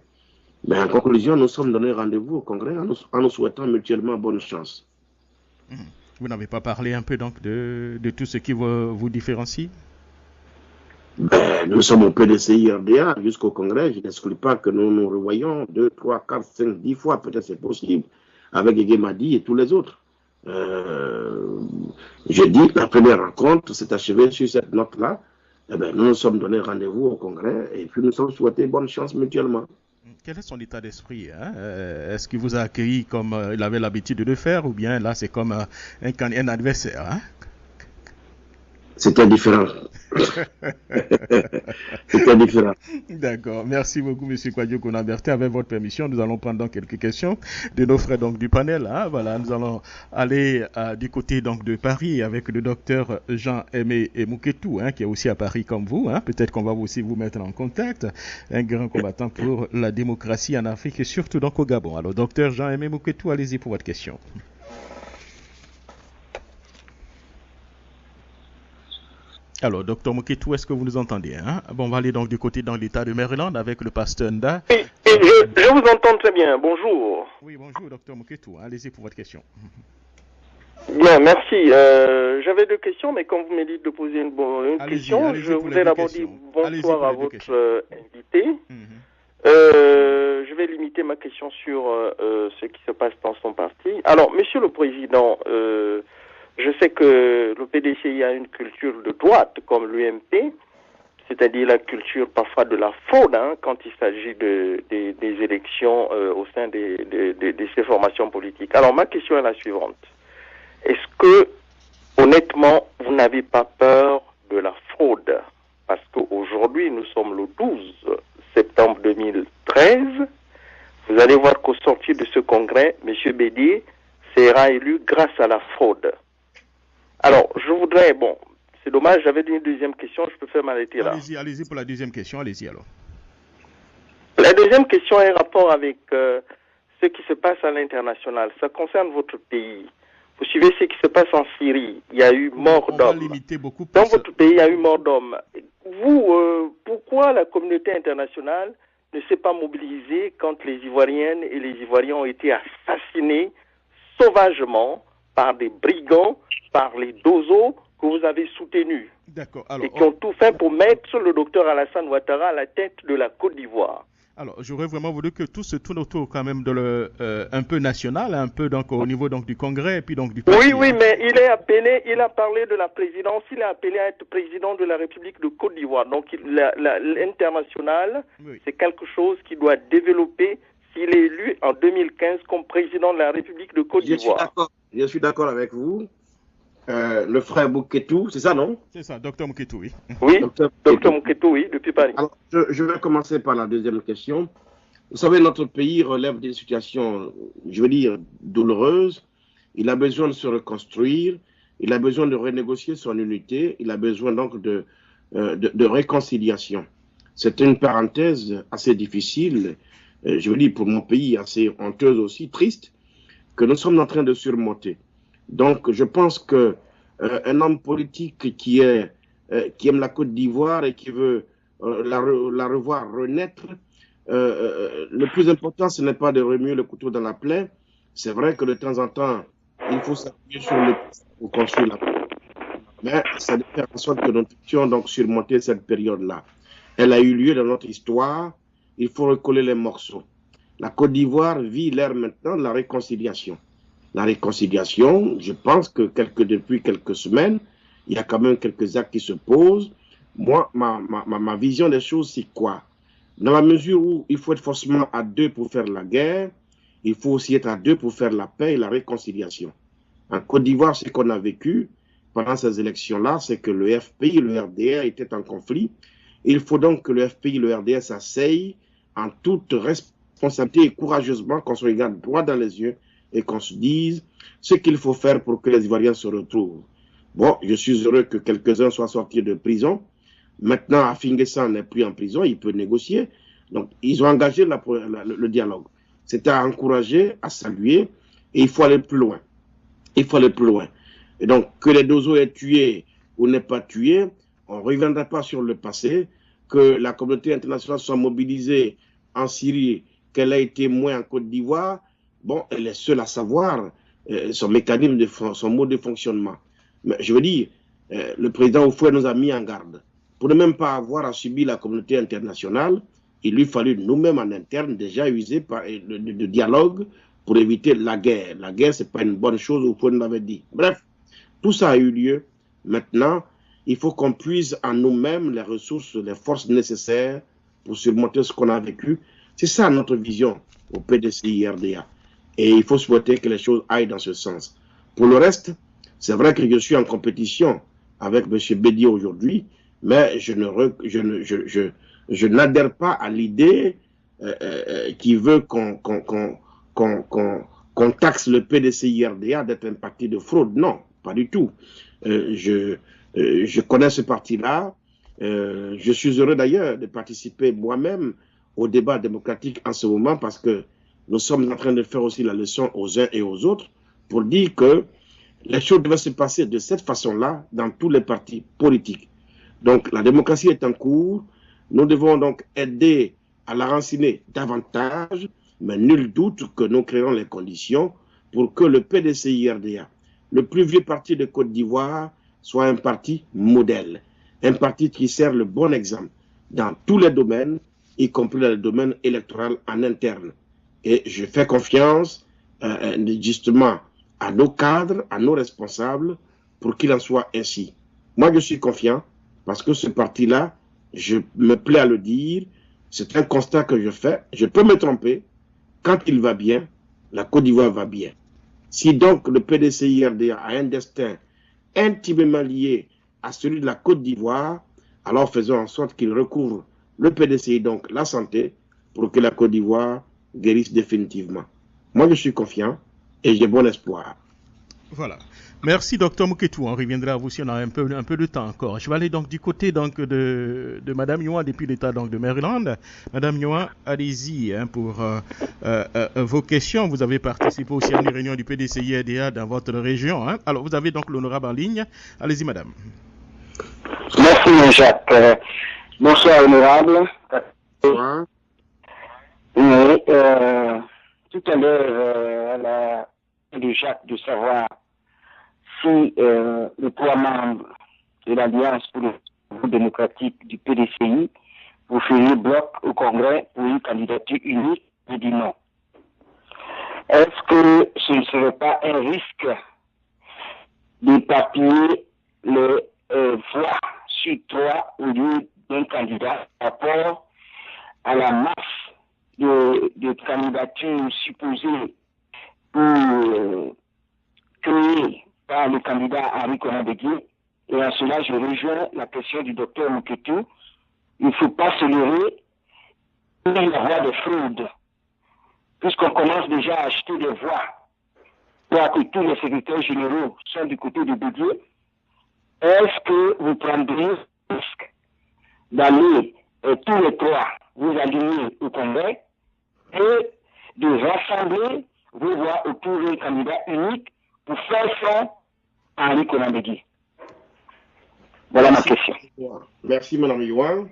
Speaker 3: mais en conclusion, nous sommes donné rendez-vous au Congrès en nous souhaitant mutuellement bonne chance.
Speaker 2: Vous n'avez pas parlé un peu donc de tout ce qui vous différencie?
Speaker 3: Nous sommes au PDCI-RDA jusqu'au Congrès, je n'exclus pas que nous nous revoyons 2, 3, 4, 5, 10 fois, peut-être c'est possible, avec Djekemadi et tous les autres. Je dis la première rencontre s'est achevée sur cette note-là. Nous nous sommes donné rendez-vous au Congrès et puis nous sommes souhaités bonne chance mutuellement.
Speaker 2: Quel est son état d'esprit? Est-ce qu'il vous a accueilli comme il avait l'habitude de le faire ou bien là c'est comme un adversaire?
Speaker 3: C'était différent. C'était différent.
Speaker 2: D'accord. Merci beaucoup, M. Kwadjo Konan Bertin. Avec votre permission, nous allons prendre donc quelques questions de nos frères donc, du panel. Voilà, nous allons aller du côté donc, de Paris avec le docteur Jean-Aimé Mouketou, qui est aussi à Paris comme vous. Peut-être qu'on va aussi vous mettre en contact. Un grand combattant pour la démocratie en Afrique et surtout donc au Gabon. Alors, docteur Jean-Aimé Mouketou, allez-y pour votre question. Alors, docteur Mouketou, est-ce que vous nous entendez? On va aller donc du côté dans l'État de Maryland avec le pasteur Nda.
Speaker 4: Oui, je vous entends très bien. Bonjour.
Speaker 2: Oui, bonjour, docteur Mouketou. Allez-y pour votre question.
Speaker 4: Bien, merci. J'avais deux questions, mais quand vous me dites de poser une question, je voudrais d'abord dire bonsoir à votre invité. Je vais limiter ma question sur ce qui se passe dans son parti. Alors, monsieur le Président, je sais que le PDCI a une culture de droite comme l'UMP, c'est-à-dire la culture parfois de la fraude quand il s'agit des élections au sein de ces formations politiques. Alors ma question est la suivante. Est-ce que honnêtement, vous n'avez pas peur de la fraude. Parce qu'aujourd'hui, nous sommes le 12 septembre 2013. Vous allez voir qu'au sortir de ce congrès, M. Bédier sera élu grâce à la fraude. Alors, je voudrais, bon, c'est dommage, j'avais une deuxième question, je peux faire m'arrêter là.
Speaker 2: Allez-y pour la deuxième question, allez-y alors.
Speaker 4: La deuxième question a un rapport avec ce qui se passe à l'international. Ça concerne votre pays. Vous suivez ce qui se passe en Syrie. Il y a eu mort d'hommes. Dans votre pays, il y a eu mort d'hommes. Vous, pourquoi la communauté internationale ne s'est pas mobilisée quand les Ivoiriennes et les Ivoiriens ont été assassinés sauvagement par des brigands, par les dozos que vous avez soutenus?
Speaker 2: D'accord. Alors,
Speaker 4: et qui ont tout fait pour mettre le docteur Alassane Ouattara à la tête de la Côte d'Ivoire.
Speaker 2: Alors, j'aurais vraiment voulu que tout se tourne autour quand même de un peu national, un peu donc au niveau donc du Congrès et puis donc du parti.
Speaker 4: Oui, mais il a parlé de la présidence, il a appelé à être président de la République de Côte d'Ivoire. Donc l'international, oui, c'est quelque chose qui doit développer s'il est élu en 2015 comme président de la République de Côte d'Ivoire.
Speaker 3: Je suis d'accord avec vous. Le frère Mouketou, c'est ça, non?
Speaker 2: C'est ça, docteur Mouketou, oui.
Speaker 4: Oui, docteur Mouketou, oui, depuis Paris.
Speaker 3: Alors, je vais commencer par la deuxième question. Vous savez, notre pays relève d'une situation, je veux dire, douloureuse. Il a besoin de se reconstruire, il a besoin de renégocier son unité, il a besoin donc de réconciliation. C'est une parenthèse assez difficile, je veux dire, pour mon pays, assez honteuse aussi, triste, que nous sommes en train de surmonter. Donc, je pense que un homme politique qui aime la Côte d'Ivoire et qui veut la revoir renaître, le plus important, ce n'est pas de remuer le couteau dans la plaie. C'est vrai que de temps en temps, il faut s'appuyer sur le passé pour construire la paix. Mais ça doit faire en sorte que nous puissions donc surmonter cette période-là. Elle a eu lieu dans notre histoire. Il faut recoller les morceaux. La Côte d'Ivoire vit l'ère maintenant de la réconciliation. La réconciliation, je pense que depuis quelques semaines, il y a quand même quelques actes qui se posent. Moi, ma vision des choses, c'est quoi? Dans la mesure où il faut être forcément à deux pour faire la guerre, il faut aussi être à deux pour faire la paix et la réconciliation. En Côte d'Ivoire, ce qu'on a vécu pendant ces élections-là, c'est que le FPI et le RDR étaient en conflit. Il faut donc que le FPI et le RDR s'asseyent en toute responsabilité et courageusement, qu'on se regarde droit dans les yeux et qu'on se dise ce qu'il faut faire pour que les Ivoiriens se retrouvent. Bon, je suis heureux que quelques-uns soient sortis de prison. Maintenant, Afinguessan n'est plus en prison, il peut négocier. Donc, ils ont engagé le dialogue. C'est à encourager, à saluer, et il faut aller plus loin. Il faut aller plus loin. Et donc, que les Dozo aient tué ou n'aient pas tué, on ne reviendra pas sur le passé, que la communauté internationale soit mobilisée en Syrie, qu'elle ait été moins en Côte d'Ivoire. Bon, elle est seule à savoir son mécanisme, son mode de fonctionnement. Mais je veux dire, le président Oufoué nous a mis en garde. Pour ne même pas avoir à subir la communauté internationale, il lui fallut nous-mêmes en interne déjà user de dialogue pour éviter la guerre. La guerre, ce n'est pas une bonne chose, Oufoué nous l'avait dit. Bref, tout ça a eu lieu. Maintenant, il faut qu'on puise en nous-mêmes les ressources, les forces nécessaires pour surmonter ce qu'on a vécu. C'est ça notre vision au PDCI-RDA. Et il faut souhaiter que les choses aillent dans ce sens. Pour le reste, c'est vrai que je suis en compétition avec M. Bédier aujourd'hui, mais je n'adhère pas à l'idée qui veut qu'on taxe le PDCI-RDA d'être un parti de fraude. Non, pas du tout. Je connais ce parti-là. Je suis heureux d'ailleurs de participer moi-même au débat démocratique en ce moment parce que nous sommes en train de faire aussi la leçon aux uns et aux autres pour dire que les choses doivent se passer de cette façon-là dans tous les partis politiques. Donc la démocratie est en cours, nous devons donc aider à la ranciner davantage, mais nul doute que nous créerons les conditions pour que le PDCI-RDA, le plus vieux parti de Côte d'Ivoire, soit un parti modèle, un parti qui sert le bon exemple dans tous les domaines, y compris dans le domaine électoral en interne. Et je fais confiance justement à nos cadres, à nos responsables, pour qu'il en soit ainsi. Moi, je suis confiant parce que ce parti-là, je me plais à le dire, c'est un constat que je fais. Je peux me tromper. Quand il va bien, la Côte d'Ivoire va bien. Si donc le PDCI-RDA a un destin intimement lié à celui de la Côte d'Ivoire, alors faisons en sorte qu'il recouvre le PDCI, donc la santé, pour que la Côte d'Ivoire guérisse définitivement. Moi, je suis confiant et j'ai bon espoir.
Speaker 2: Voilà. Merci, Dr Mouketou. On reviendra à vous si on a un peu de temps encore. Je vais aller donc du côté donc de Madame Yohan depuis l'État donc de Maryland. Madame Yohan, allez-y pour vos questions. Vous avez participé aussi à une réunion du PDCI-RDA dans votre région. Alors, vous avez donc l'honorable en ligne. Allez-y, Madame.
Speaker 5: Merci, Jacques. Bonsoir, honorable.
Speaker 3: Bonsoir.
Speaker 5: Oui, tout à l'heure, la de Jacques de savoir si les 3 membres de l'Alliance pour le développement démocratique du PDCI, vous feriez bloc au Congrès pour une candidature unique, je dis non. Est-ce que ce ne serait pas un risque d'éparpiller les voix sur 3 au lieu d'un candidat par rapport à la masse de candidatures supposées pour créer par le candidat Henri Konan Bédié. Et en cela, je rejoins la question du docteur Mouketou. Il ne faut pas se leurrer, il y avoir des fraudes, puisqu'on commence déjà à acheter des voix, alors que tous les secrétaires généraux sont du côté de Bédié. Est-ce que vous prendrez le risque d'aller tous les 3 vous aligner au Congrès et de rassembler vos voix autour d'un candidat unique pour faire front à Henri Konan Bédié? Voilà ma question.
Speaker 3: Merci, Mme Yohan.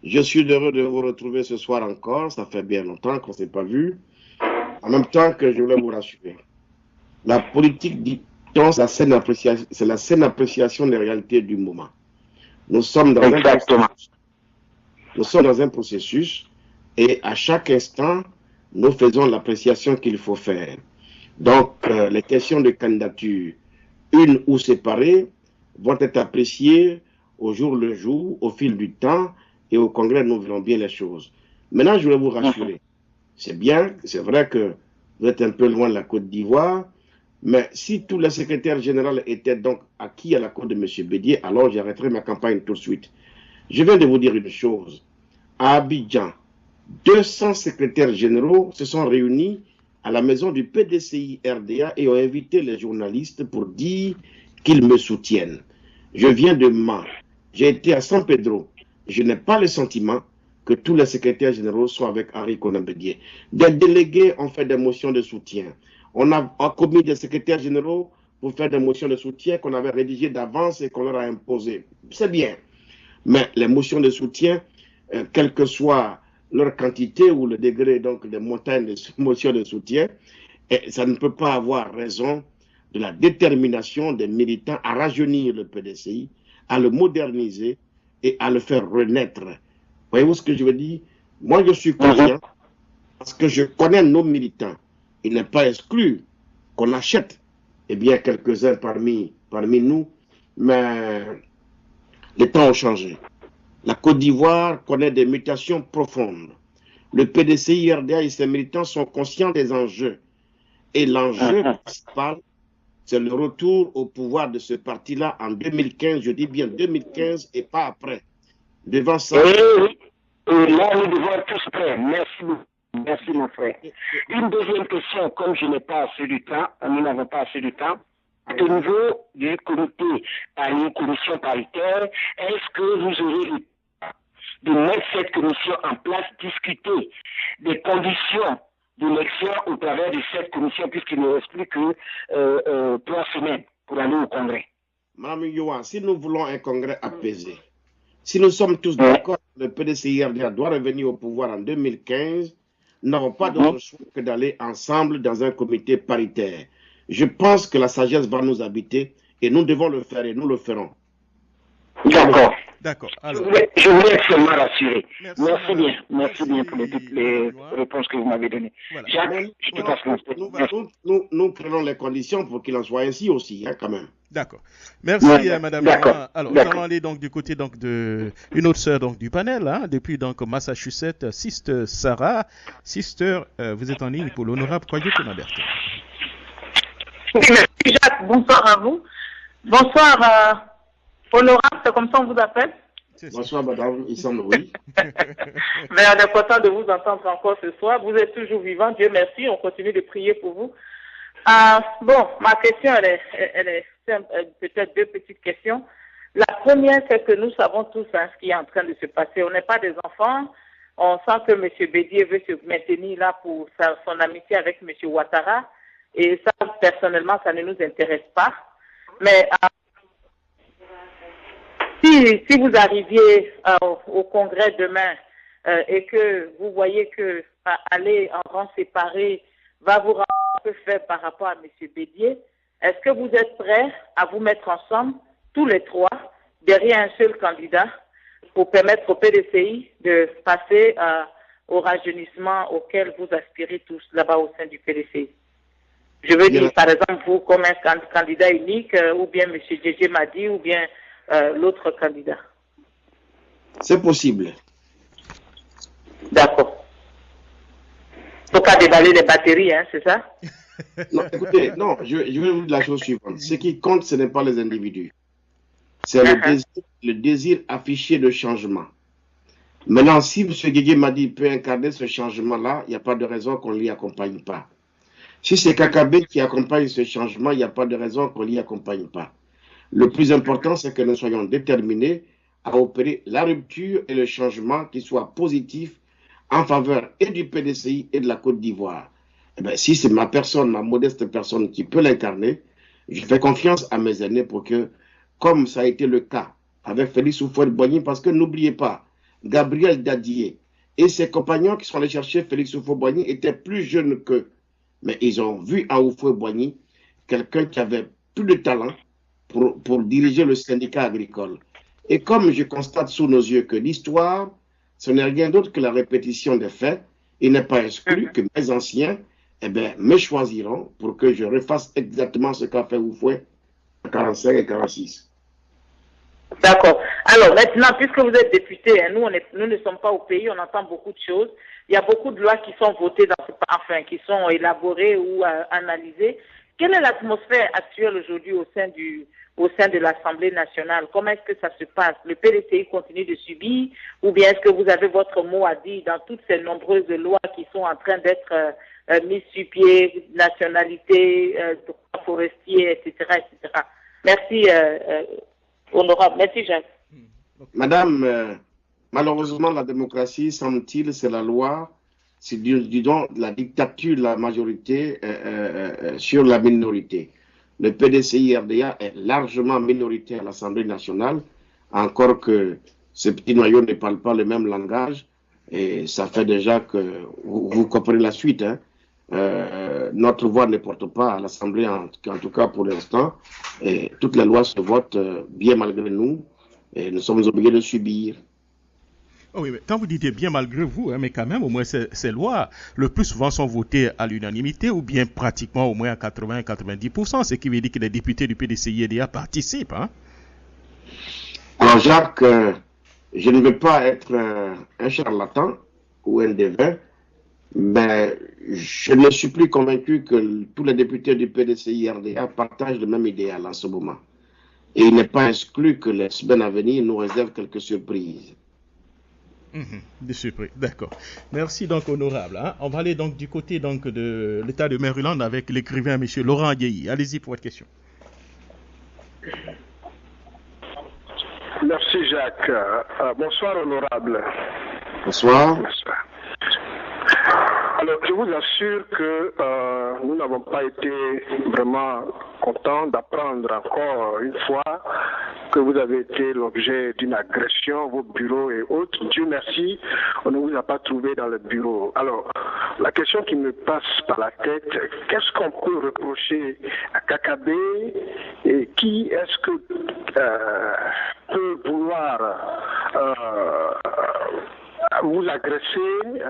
Speaker 3: Je suis heureux de vous retrouver ce soir encore. Ça fait bien longtemps qu'on ne s'est pas vu. En même temps que je voulais vous rassurer. La politique dit c'est la saine appréciation des réalités du moment. Nous sommes dans un processus et à chaque instant, nous faisons l'appréciation qu'il faut faire. Donc, les questions de candidature, une ou séparées, vont être appréciées au jour le jour, au fil du temps, et au Congrès, nous verrons bien les choses. Maintenant, je voulais vous rassurer. C'est bien, c'est vrai que vous êtes un peu loin de la Côte d'Ivoire, mais si tous les secrétaires généraux étaient donc acquis à la Côte de M. Bédié, alors j'arrêterai ma campagne tout de suite. Je viens de vous dire une chose. À Abidjan, 200 secrétaires généraux se sont réunis à la maison du PDCI RDA et ont invité les journalistes pour dire qu'ils me soutiennent. Je viens de Mans, j'ai été à San Pedro. Je n'ai pas le sentiment que tous les secrétaires généraux soient avec Henri Konan Bédié. Des délégués ont fait des motions de soutien. On a commis des secrétaires généraux pour faire des motions de soutien qu'on avait rédigées d'avance et qu'on leur a imposées. C'est bien. Mais les motions de soutien, quelle que soit leur quantité ou le degré donc des montagnes de motions de soutien, et ça ne peut pas avoir raison de la détermination des militants à rajeunir le PDCI, à le moderniser et à le faire renaître. Voyez-vous ce que je veux dire? Moi, je suis confiant parce que je connais nos militants. Il n'est pas exclu qu'on achète quelques-uns parmi nous, mais les temps ont changé. La Côte d'Ivoire connaît des mutations profondes. Le PDCI, RDA et ses militants sont conscients des enjeux. Et l'enjeu principal, c'est le retour au pouvoir de ce parti-là en 2015, je dis bien 2015 et pas après. Devant ça...
Speaker 5: Et là, nous devons être tous prêts. Merci beaucoup. Merci, mon frère. Une deuxième question, comme je n'ai pas assez de temps, nous n'avons pas assez de temps, au niveau du comité, à une commission paritaire, est-ce que vous aurez le temps de mettre cette commission en place, discuter des conditions d'élection au travers de cette commission, puisqu'il ne reste plus que 3 semaines pour aller au Congrès?
Speaker 3: Madame Yohan, si nous voulons un Congrès apaisé, si nous sommes tous d'accord, le PDCI doit revenir au pouvoir en 2015, nous n'avons pas d'autre choix que d'aller ensemble dans un comité paritaire. Je pense que la sagesse va nous habiter et nous devons le faire et nous le ferons.
Speaker 5: D'accord.
Speaker 2: D'accord.
Speaker 5: Je voulais être seulement rassuré. Merci bien. Merci bien pour toutes les réponses que vous m'avez données. Voilà. Jacques, je te passe
Speaker 3: nous créons les conditions pour qu'il en soit ainsi aussi, quand même.
Speaker 2: D'accord. Merci, Madame. Alors, nous allons aller donc du côté donc de une autre sœur donc du panel, depuis donc Massachusetts, Sister Sarah. Sister, vous êtes en ligne pour l'honorable Kwadio Konan Bertin.
Speaker 6: Merci Jacques, bonsoir à vous. Bonsoir, honorable, c'est comme ça on vous appelle?
Speaker 3: Bonsoir, madame, il semble oui.
Speaker 6: Mais on est content de vous entendre encore ce soir. Vous êtes toujours vivant, Dieu merci, on continue de prier pour vous. Bon, ma question, elle est simple, peut-être deux petites questions. La première, c'est que nous savons tous ce qui est en train de se passer. On n'est pas des enfants. On sent que M. Bédier veut se maintenir là pour son amitié avec M. Ouattara. Et ça, personnellement, ça ne nous intéresse pas. Mais si vous arriviez au Congrès demain et que vous voyez que aller en rang séparé va vous rendre un peu faible par rapport à M. Bédier, est-ce que vous êtes prêts à vous mettre ensemble, tous les trois, derrière un seul candidat, pour permettre au PDCI de passer au rajeunissement auquel vous aspirez tous là-bas au sein du PDCI? Je veux dire, par exemple, vous comme un candidat unique, ou bien M. Djé Madi, ou bien l'autre candidat.
Speaker 3: C'est possible.
Speaker 6: D'accord. Il ne faut pas déballer les batteries, hein, c'est ça?
Speaker 3: Non, écoutez, non, je vais vous dire la chose suivante. Ce qui compte, ce n'est pas les individus. C'est le désir affiché de changement. Maintenant, si M. Djé Madi peut incarner ce changement-là, il n'y a pas de raison qu'on ne l'y accompagne pas. Si c'est Kakabe qui accompagne ce changement, il n'y a pas de raison qu'on ne l'y accompagne pas. Le plus important, c'est que nous soyons déterminés à opérer la rupture et le changement qui soit positif en faveur et du PDCI et de la Côte d'Ivoire. Eh bien, si c'est ma personne, ma modeste personne qui peut l'incarner, je fais confiance à mes aînés pour que, comme ça a été le cas avec Félix Houphouët-Boigny, parce que n'oubliez pas, Gabriel Dadié et ses compagnons qui sont allés chercher Félix Houphouët-Boigny étaient plus jeunes qu'eux. Mais ils ont vu en Houphouët-Boigny quelqu'un qui avait plus de talent pour diriger le syndicat agricole. Et comme je constate sous nos yeux que l'histoire, ce n'est rien d'autre que la répétition des faits, il n'est pas exclu que mes anciens me choisiront pour que je refasse exactement ce qu'a fait Houphouët en 45 et 46.
Speaker 6: D'accord. Alors maintenant, puisque vous êtes député, hein, nous ne sommes pas au pays, on entend beaucoup de choses. Il y a beaucoup de lois qui sont votées, qui sont élaborées ou analysées. Quelle est l'atmosphère actuelle aujourd'hui au sein de l'Assemblée nationale? Comment est-ce que ça se passe? Le PDCI continue de subir, ou bien est-ce que vous avez votre mot à dire dans toutes ces nombreuses lois qui sont en train d'être mises sur pied, nationalité, droit forestier, etc., etc. Merci, honorable. Merci, Jacques.
Speaker 3: Madame, malheureusement, la démocratie, semble-t-il, c'est la loi, c'est disons la dictature de la majorité sur la minorité. Le PDCI-RDA est largement minoritaire à l'Assemblée nationale, encore que ce petit noyau ne parle pas le même langage, et ça fait déjà que vous comprenez la suite. Hein. Notre voix ne porte pas à l'Assemblée, en tout cas pour l'instant, et toutes les lois se votent bien malgré nous, et nous sommes obligés de subir.
Speaker 2: Oh oui, mais quand vous dites bien malgré vous, hein, mais quand même, au moins ces lois, le plus souvent sont votées à l'unanimité ou bien pratiquement au moins à 80-90%, ce qui veut dire que les députés du PDCI-RDA participent. Hein?
Speaker 3: Alors Jacques, je ne veux pas être un charlatan ou un devin, mais je ne suis plus convaincu que tous les députés du PDCI-RDA partagent le même idéal en ce moment. Et il n'est pas exclu que les semaines à venir nous réservent quelques surprises.
Speaker 2: Des surprises, d'accord. Merci donc, honorable. Hein. On va aller donc du côté donc, de l'État de Maryland avec l'écrivain M. Laurent Agueyi. Allez-y pour votre question.
Speaker 7: Merci Jacques. Bonsoir honorable.
Speaker 3: Bonsoir.
Speaker 7: Bonsoir. Alors, je vous assure que nous n'avons pas été vraiment contents d'apprendre encore une fois que vous avez été l'objet d'une agression, vos bureaux et autres. Dieu merci, on ne vous a pas trouvé dans le bureau. Alors, la question qui me passe par la tête, qu'est-ce qu'on peut reprocher à Kakabe et qui est-ce que peut vouloir vous agresser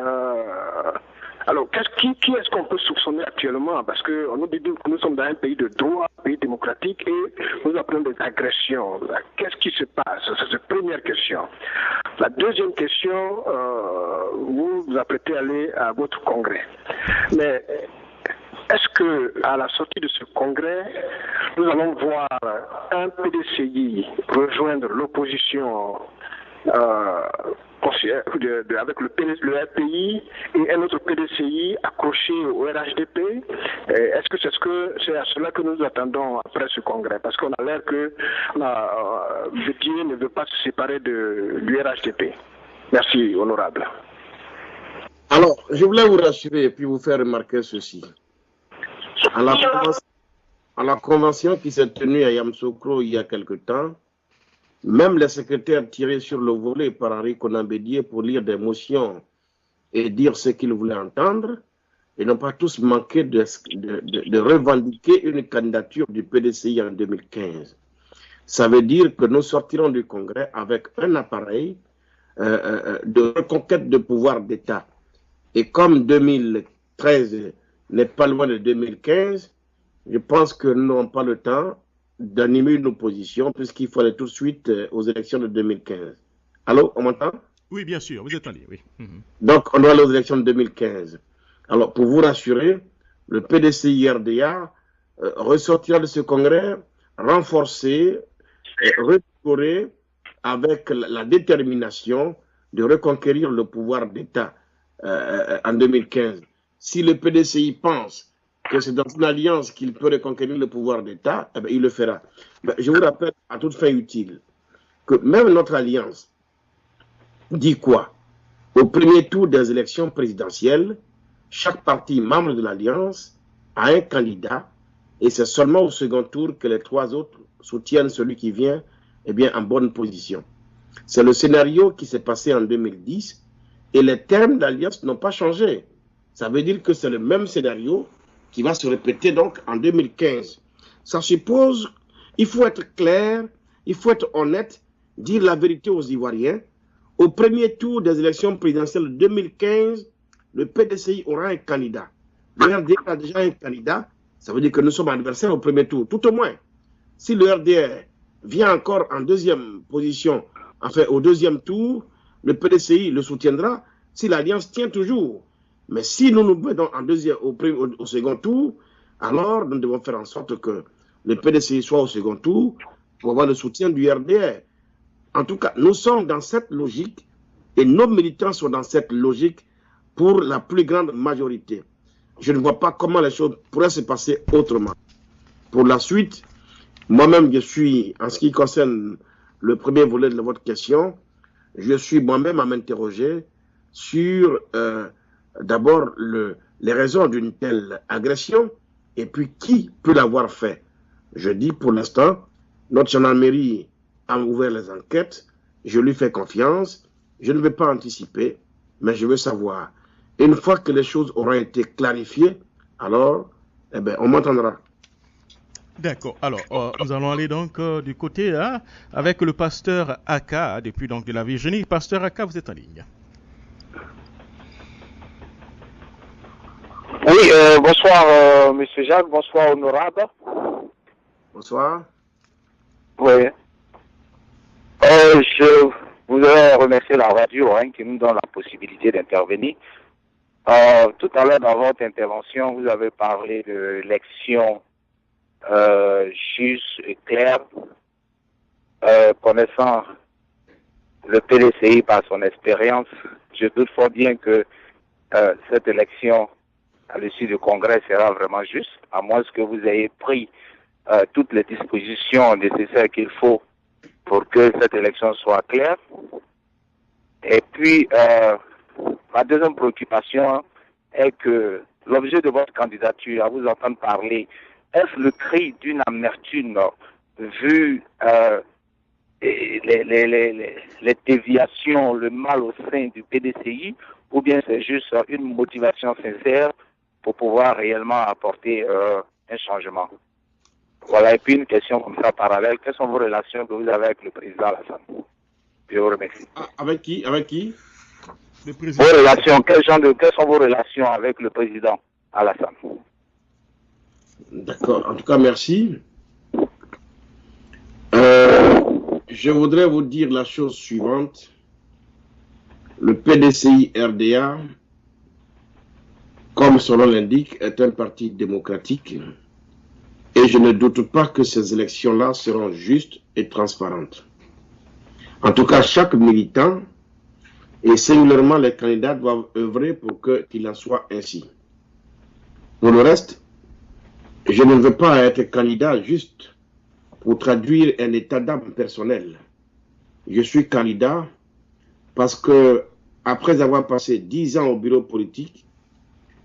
Speaker 7: alors, qui est-ce qu'on peut soupçonner actuellement? Parce qu'on nous dit que nous sommes dans un pays de droit, un pays démocratique, et nous apprenons des agressions. Qu'est-ce qui se passe? C'est la première question. La deuxième question, vous vous apprêtez à aller à votre congrès. Mais est-ce que, à la sortie de ce congrès, nous allons voir un PDCI rejoindre l'opposition avec le RPI et un autre PDCI accroché au RHDP. Est-ce que c'est à cela que nous attendons après ce congrès? Parce qu'on a l'air que Vétier ne veut pas se séparer du RHDP. Merci, honorable.
Speaker 3: Alors, je voulais vous rassurer et puis vous faire remarquer ceci. À la convention qui s'est tenue à Yamoussoukro il y a quelque temps, même les secrétaires tirés sur le volet par Henri Konan Bédié pour lire des motions et dire ce qu'ils voulaient entendre, ils n'ont pas tous manqué de revendiquer une candidature du PDCI en 2015. Ça veut dire que nous sortirons du Congrès avec un appareil de reconquête de pouvoir d'État. Et comme 2013 n'est pas loin de 2015, je pense que nous n'aurons pas le temps d'animer une opposition puisqu'il faut aller tout de suite aux élections de 2015. Allô, on m'entend?
Speaker 2: Oui, bien sûr, vous êtes en ligne, oui.
Speaker 3: Donc, on doit aller aux élections de 2015. Alors, pour vous rassurer, le PDCI-RDA ressortira de ce congrès renforcé, restauré, avec la détermination de reconquérir le pouvoir d'État en 2015. Si le PDCI pense que c'est dans une alliance qu'il peut reconquérir le pouvoir d'État, eh bien, il le fera. Mais je vous rappelle, à toute fin utile, que même notre alliance dit quoi? Au premier tour des élections présidentielles, chaque parti membre de l'alliance a un candidat et c'est seulement au second tour que les trois autres soutiennent celui qui vient en bonne position. C'est le scénario qui s'est passé en 2010 et les termes d'alliance n'ont pas changé. Ça veut dire que c'est le même scénario qui va se répéter donc en 2015. Ça suppose, il faut être clair, il faut être honnête, dire la vérité aux Ivoiriens. Au premier tour des élections présidentielles de 2015, le PDCI aura un candidat. Le RDR a déjà un candidat, ça veut dire que nous sommes adversaires au premier tour. Tout au moins, si le RDR vient encore en deuxième position, enfin au deuxième tour, le PDCI le soutiendra si l'alliance tient toujours. Mais si nous nous mettons au second tour, alors nous devons faire en sorte que le PDCI soit au second tour pour avoir le soutien du RDR. En tout cas, nous sommes dans cette logique et nos militants sont dans cette logique pour la plus grande majorité. Je ne vois pas comment les choses pourraient se passer autrement. Pour la suite, moi-même, je suis, en ce qui concerne le premier volet de votre question, je suis moi-même à m'interroger sur d'abord les raisons d'une telle agression et puis qui peut l'avoir fait. Je dis pour l'instant, notre gendarmerie a ouvert les enquêtes, je lui fais confiance, je ne vais pas anticiper, mais je veux savoir. Une fois que les choses auront été clarifiées, alors, on m'entendra.
Speaker 2: D'accord. Alors, nous allons aller donc du côté avec le pasteur Aka, depuis donc de la Virginie. Pasteur Aka, vous êtes en ligne.
Speaker 8: Oui, bonsoir, Monsieur Jacques, bonsoir, honorable.
Speaker 3: Bonsoir.
Speaker 8: Oui. Je voudrais remercier la radio qui nous donne la possibilité d'intervenir. Tout à l'heure, dans votre intervention, vous avez parlé de l'élection juste et claire, connaissant le PDCI par son expérience. Je doute fort bien que cette élection à l'issue du congrès sera vraiment juste, à moins que vous ayez pris toutes les dispositions nécessaires qu'il faut pour que cette élection soit claire. Et puis, ma deuxième préoccupation est que l'objet de votre candidature, à vous entendre parler, est-ce le cri d'une amertume vu les déviations, le mal au sein du PDCI, ou bien c'est juste une motivation sincère pour pouvoir réellement apporter un changement? Voilà, et puis une question comme ça parallèle. Quelles sont vos relations que vous avez avec le président Alassane? Je vous remercie.
Speaker 3: Avec qui? Avec qui?
Speaker 2: Le président.
Speaker 8: Vos relations, quelles sont vos relations avec le président Alassane?
Speaker 3: D'accord, en tout cas, merci. Je voudrais vous dire la chose suivante. Le PDCI RDA, comme son nom l'indique, est un parti démocratique et Et je ne doute pas que ces élections-là seront justes et transparentes. En tout cas, chaque militant, et singulièrement les candidats, doivent œuvrer pour qu'il en soit ainsi. Pour le reste, je ne veux pas être candidat juste pour traduire un état d'âme personnel. Je suis candidat parce que, après avoir passé 10 ans au bureau politique,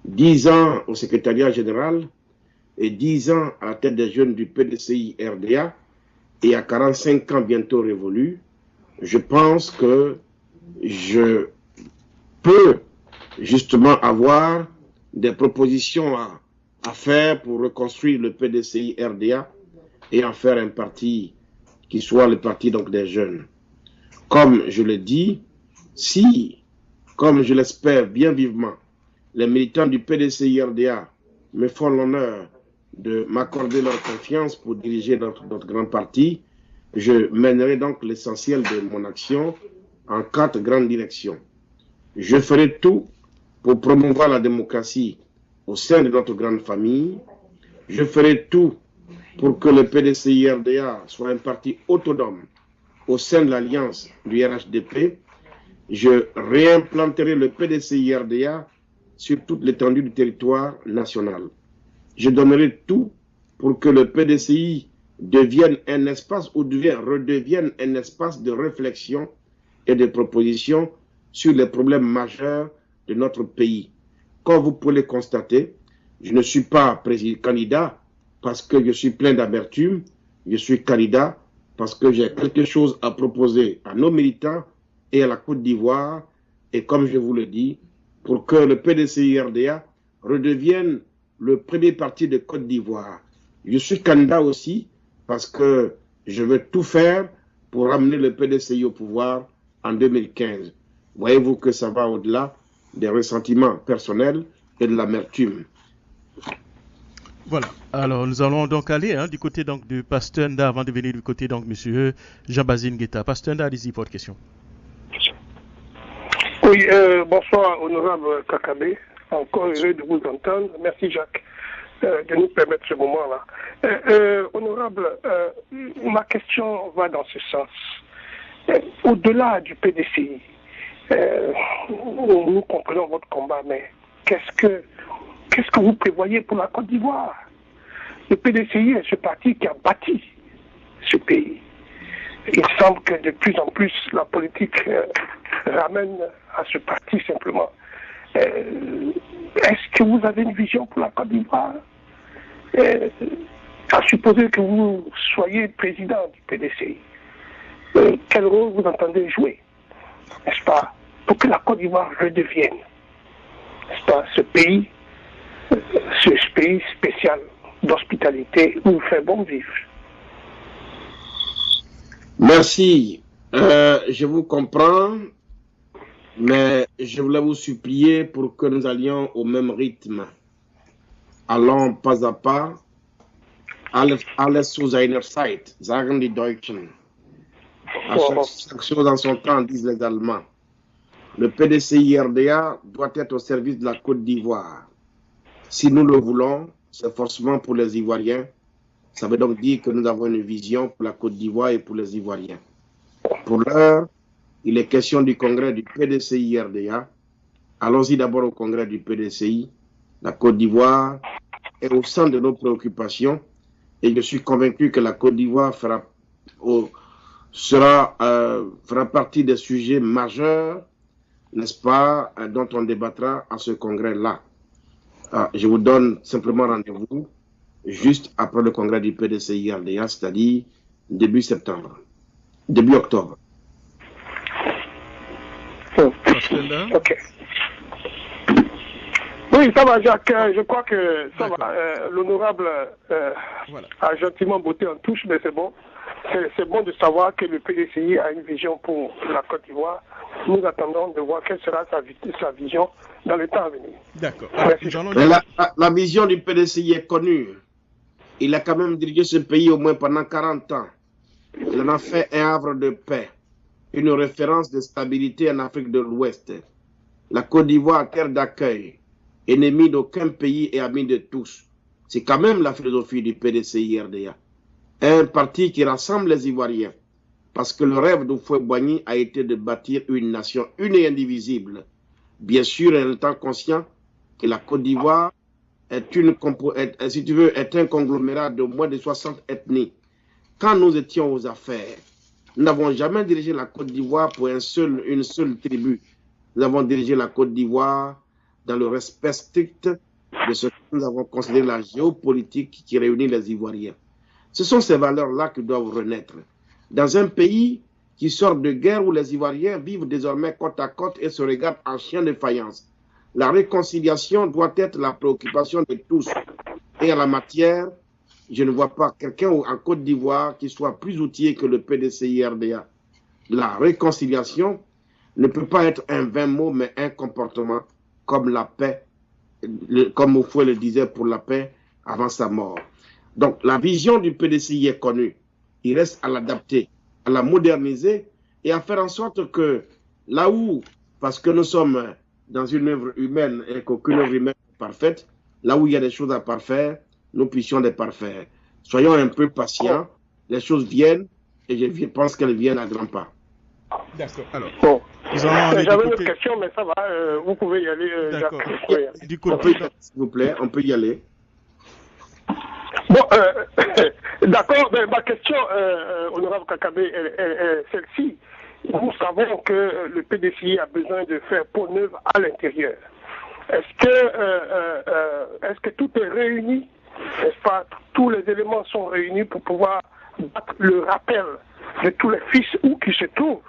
Speaker 3: 10 ans au secrétariat général et 10 ans à la tête des jeunes du PDCI RDA, et à 45 ans bientôt révolus, je pense que je peux justement avoir des propositions à faire pour reconstruire le PDCI RDA et en faire un parti qui soit le parti donc des jeunes. Comme je le dis, si, comme je l'espère bien vivement, les militants du PDCI RDA me font l'honneur de m'accorder leur confiance pour diriger notre grand parti, je mènerai donc l'essentiel de mon action en 4 grandes directions. Je ferai tout pour promouvoir la démocratie au sein de notre grande famille. Je ferai tout pour que le PDCI RDA soit un parti autonome au sein de l'alliance du RHDP. Je réimplanterai le PDCI RDA sur toute l'étendue du territoire national. Je donnerai tout pour que le PDCI devienne un espace ou redevienne un espace de réflexion et de proposition sur les problèmes majeurs de notre pays. Comme vous pouvez le constater, je ne suis pas candidat parce que je suis plein d'amertume, je suis candidat parce que j'ai quelque chose à proposer à nos militants et à la Côte d'Ivoire, et comme je vous le dis, pour que le PDCI RDA redevienne le premier parti de Côte d'Ivoire. Je suis candidat aussi parce que je veux tout faire pour ramener le PDCI au pouvoir en 2015. Voyez-vous que ça va au-delà des ressentiments personnels et de l'amertume.
Speaker 2: Voilà. Alors, nous allons donc aller du côté donc de Pasteur Nda avant de venir du côté donc monsieur Jean-Basile Guetta. Pasteur Nda, allez-y pour votre question.
Speaker 7: Oui, bonsoir, honorable Kakabe. Encore heureux de vous entendre. Merci, Jacques, de nous permettre ce moment-là. Honorable, ma question va dans ce sens. Au-delà du PDCI, nous comprenons votre combat, mais qu'est-ce que vous prévoyez pour la Côte d'Ivoire? Le PDCI est ce parti qui a bâti ce pays. Il semble que de plus en plus la politique ramène à ce parti simplement. Est-ce que vous avez une vision pour la Côte d'Ivoire? À supposer que vous soyez président du PDCI, quel rôle vous entendez jouer, n'est-ce pas, pour que la Côte d'Ivoire redevienne, n'est-ce pas, ce pays spécial d'hospitalité où il fait bon vivre?
Speaker 3: Merci. Je vous comprends, mais je voulais vous supplier pour que nous allions au même rythme. Allons pas à pas. Alles zu seiner Zeit, sagen die Deutschen. À chaque chose en son temps, disent les Allemands. Le PDCI RDA doit être au service de la Côte d'Ivoire. Si nous le voulons, c'est forcément pour les Ivoiriens. Ça veut donc dire que nous avons une vision pour la Côte d'Ivoire et pour les Ivoiriens. Pour l'heure, il est question du congrès du PDCI RDA. Allons-y d'abord au congrès du PDCI. La Côte d'Ivoire est au centre de nos préoccupations et je suis convaincu que la Côte d'Ivoire fera partie des sujets majeurs, n'est-ce pas, dont on débattra à ce congrès-là. Je vous donne simplement rendez-vous juste après le congrès du PDCI RDA, c'est-à-dire début octobre.
Speaker 7: Ok. Oui, ça va, Jacques. Je crois que ça va. L'honorable a gentiment botté en touche, mais c'est bon. C'est bon de savoir que le PDCI a une vision pour la Côte d'Ivoire. Nous attendons de voir quelle sera sa vision dans le temps à venir.
Speaker 2: D'accord.
Speaker 3: La vision du PDCI est connue. Il a quand même dirigé ce pays au moins pendant 40 ans. Il en a fait un havre de paix, une référence de stabilité en Afrique de l'Ouest. La Côte d'Ivoire, terre d'accueil, ennemi d'aucun pays et ami de tous. C'est quand même la philosophie du PDCI-RDA. Un parti qui rassemble les Ivoiriens. Parce que le rêve d'Houphouët-Boigny a été de bâtir une nation une et indivisible. Bien sûr, en étant conscient que la Côte d'Ivoire est un conglomérat de moins de 60 ethnies. Quand nous étions aux affaires, nous n'avons jamais dirigé la Côte d'Ivoire pour une seule tribu. Nous avons dirigé la Côte d'Ivoire dans le respect strict de ce que nous avons considéré la géopolitique qui réunit les Ivoiriens. Ce sont ces valeurs-là qui doivent renaître. Dans un pays qui sort de guerre où les Ivoiriens vivent désormais côte à côte et se regardent en chien de faïence, la réconciliation doit être la préoccupation de tous. Et en la matière, je ne vois pas quelqu'un en Côte d'Ivoire qui soit plus outillé que le PDCI-RDA. La réconciliation ne peut pas être un vain mot, mais un comportement comme la paix, comme Houphouët le disait pour la paix avant sa mort. Donc la vision du PDCI est connue. Il reste à l'adapter, à la moderniser et à faire en sorte que là où, parce que nous sommes dans une œuvre humaine et qu'aucune œuvre humaine est parfaite, là où il y a des choses à parfaire, nous puissions les parfaire. Soyons un peu patients, les choses viennent et je pense qu'elles viennent à grands pas.
Speaker 2: D'accord. Alors,
Speaker 7: Bon.
Speaker 2: j'avais
Speaker 7: une question, mais ça va, vous pouvez y aller.
Speaker 2: D'accord. Du coup,
Speaker 3: S'il vous plaît, on peut y aller.
Speaker 7: Bon, d'accord, mais ma question, honorable Kakabe, est celle-ci. Nous savons que le PDCI a besoin de faire peau neuve à l'intérieur. Est-ce que tout est réuni? N'est-ce pas? Tous les éléments sont réunis pour pouvoir battre le rappel de tous les fils où qui se trouvent,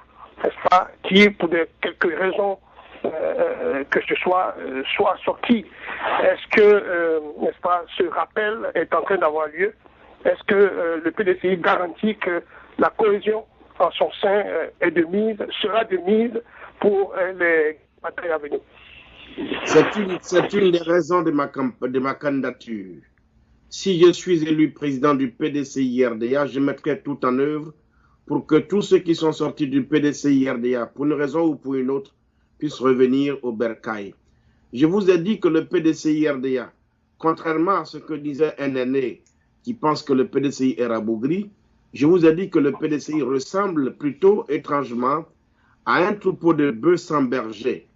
Speaker 7: n'est-ce pas, qui, pour quelques raisons que ce soit sorti. Est-ce que, n'est-ce pas, ce rappel est en train d'avoir lieu? Est-ce que le PDCI garantit que la cohésion en son sein sera de mise pour les batailles à venir?
Speaker 3: C'est une des raisons de ma candidature. Si je suis élu président du PDCI-RDA, je mettrai tout en œuvre pour que tous ceux qui sont sortis du PDCI-RDA, pour une raison ou pour une autre, puissent revenir au bercail. Je vous ai dit que le PDCI-RDA, contrairement à ce que disait un aîné qui pense que le PDCI est rabougri, je vous ai dit que le PDCI ressemble plutôt étrangement à un troupeau de bœufs sans berger.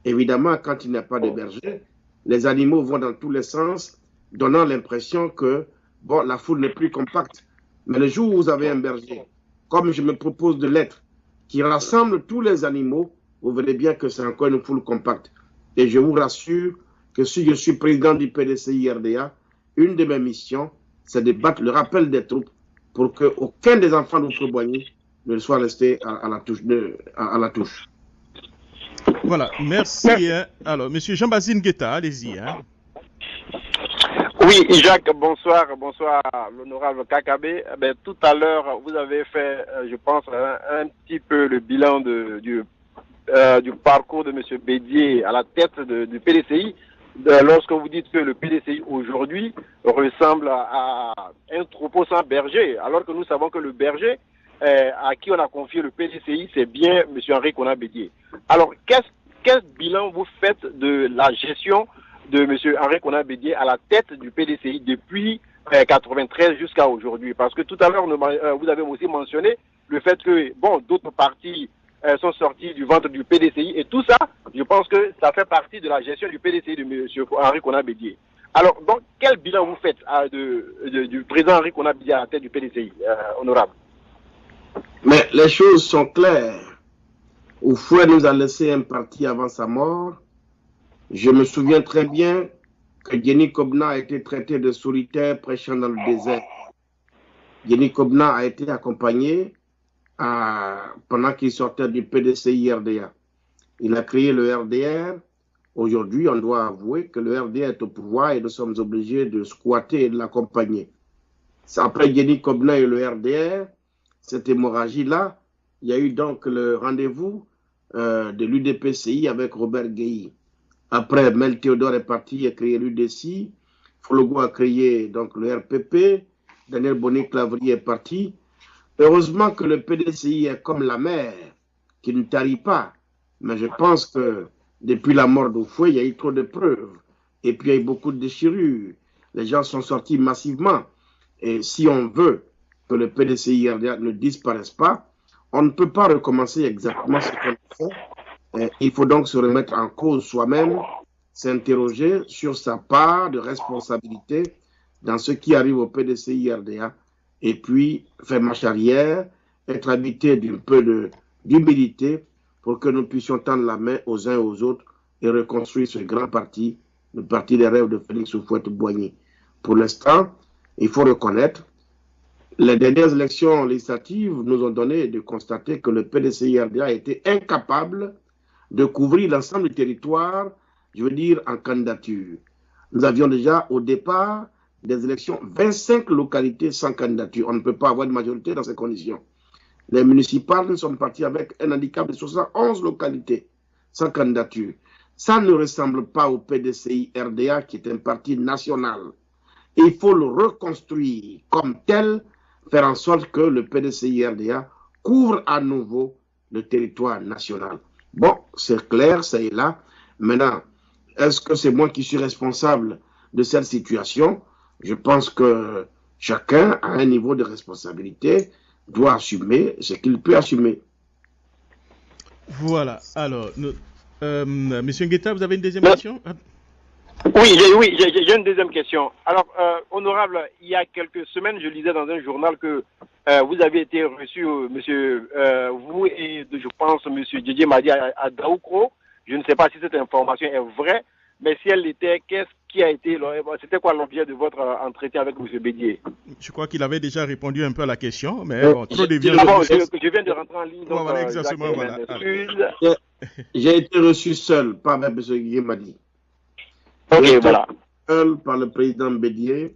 Speaker 3: Évidemment, quand il n'y a pas de berger, les animaux vont dans tous les sens, donnant l'impression que bon, la foule n'est plus compacte. Mais le jour où vous avez un berger, comme je me propose de l'être, qui rassemble tous les animaux, vous verrez bien que c'est encore une foule compacte. Et je vous rassure que si je suis président du PDCI-RDA, une de mes missions, c'est de battre le rappel des troupes pour qu'aucun des enfants d'Houphouët-Boigny ne soit resté à la touche.
Speaker 2: Voilà, merci. Alors, monsieur Jean-Basile Guetta, allez-y.
Speaker 9: Oui, Jacques, bonsoir l'honorable Kakabe. Tout à l'heure, vous avez fait, je pense, un petit peu le bilan du parcours de M. Bédié à la tête du PDCI. Lorsque vous dites que le PDCI aujourd'hui ressemble à un troupeau sans berger, alors que nous savons que le berger à qui on a confié le PDCI, c'est bien M. Henri Konan Bédié. Alors, quel bilan vous faites de la gestion de M. Henri Konan Bédié à la tête du PDCI depuis 1993 jusqu'à aujourd'hui? Parce que tout à l'heure, vous avez aussi mentionné le fait que, bon, d'autres partis sont sortis du ventre du PDCI et tout ça, je pense que ça fait partie de la gestion du PDCI de M. Henri Konan Bédié. Alors, donc, quel bilan vous faites du président Henri Konan Bédié à la tête du PDCI, honorable?
Speaker 3: Mais les choses sont claires. Houphouët nous a laissé un parti avant sa mort. Je me souviens très bien que Diény Kobna a été traité de solitaire prêchant dans le désert. Diény Kobna a été accompagné pendant qu'il sortait du PDCI-RDA. Il a créé le RDR. Aujourd'hui, on doit avouer que le RDR est au pouvoir et nous sommes obligés de squatter et de l'accompagner. Après Diény Kobna et le RDR, cette hémorragie-là, il y a eu donc le rendez-vous de l'UDPCI avec Robert Guéhi. Après, Mel Théodore est parti et a créé l'UDCI. Fologo a créé donc le RPP. Daniel Bonnet-Clavry est parti. Heureusement que le PDCI est comme la mer, qui ne tarit pas. Mais je pense que depuis la mort d'Houphouët, il y a eu trop de preuves. Et puis il y a eu beaucoup de déchirures. les gens sont sortis massivement. Et si on veut que le PDCI-RDA ne disparaisse pas, on ne peut pas recommencer exactement ce qu'on a fait. Il faut donc se remettre en cause soi-même, s'interroger sur sa part de responsabilité dans ce qui arrive au PDCI-RDA, et puis faire marche arrière, être habité d'un peu d'humilité pour que nous puissions tendre la main aux uns et aux autres et reconstruire ce grand parti, le parti des rêves de Félix Houphouët-Boigny. Pour l'instant, il faut reconnaître, les dernières élections législatives nous ont donné de constater que le PDCI-RDA a été incapable de couvrir l'ensemble du territoire, je veux dire en candidature. Nous avions déjà au départ des élections 25 localités sans candidature. On ne peut pas avoir de majorité dans ces conditions. Les municipales, nous sommes partis avec un handicap de 71 localités sans candidature. Ça ne ressemble pas au PDCI-RDA qui est un parti national. Il faut le reconstruire comme tel, faire en sorte que le PDCI-RDA couvre à nouveau le territoire national. Bon, c'est clair, ça est là. Maintenant, est-ce que c'est moi qui suis responsable de cette situation? Je pense que chacun a un niveau de responsabilité, doit assumer ce qu'il peut assumer.
Speaker 2: Voilà. Alors, Monsieur Ngueta, vous avez une deuxième question?
Speaker 9: Oui, j'ai une deuxième question. Alors, honorable, il y a quelques semaines, je lisais dans un journal que vous avez été reçu, vous et je pense monsieur Didier Madi à Daoukro. Je ne sais pas si cette information est vraie, mais si elle l'était, c'était quoi l'objet de votre entretien avec monsieur Bédier?
Speaker 2: Je crois qu'il avait déjà répondu un peu à la question, mais bon, trop de
Speaker 9: je viens de rentrer en ligne. Donc,
Speaker 2: voilà, exactement, voilà.
Speaker 3: J'ai été reçu seul, pas avec monsieur Didier Madi.
Speaker 9: Ok, voilà.
Speaker 3: Seul par le président Bédier,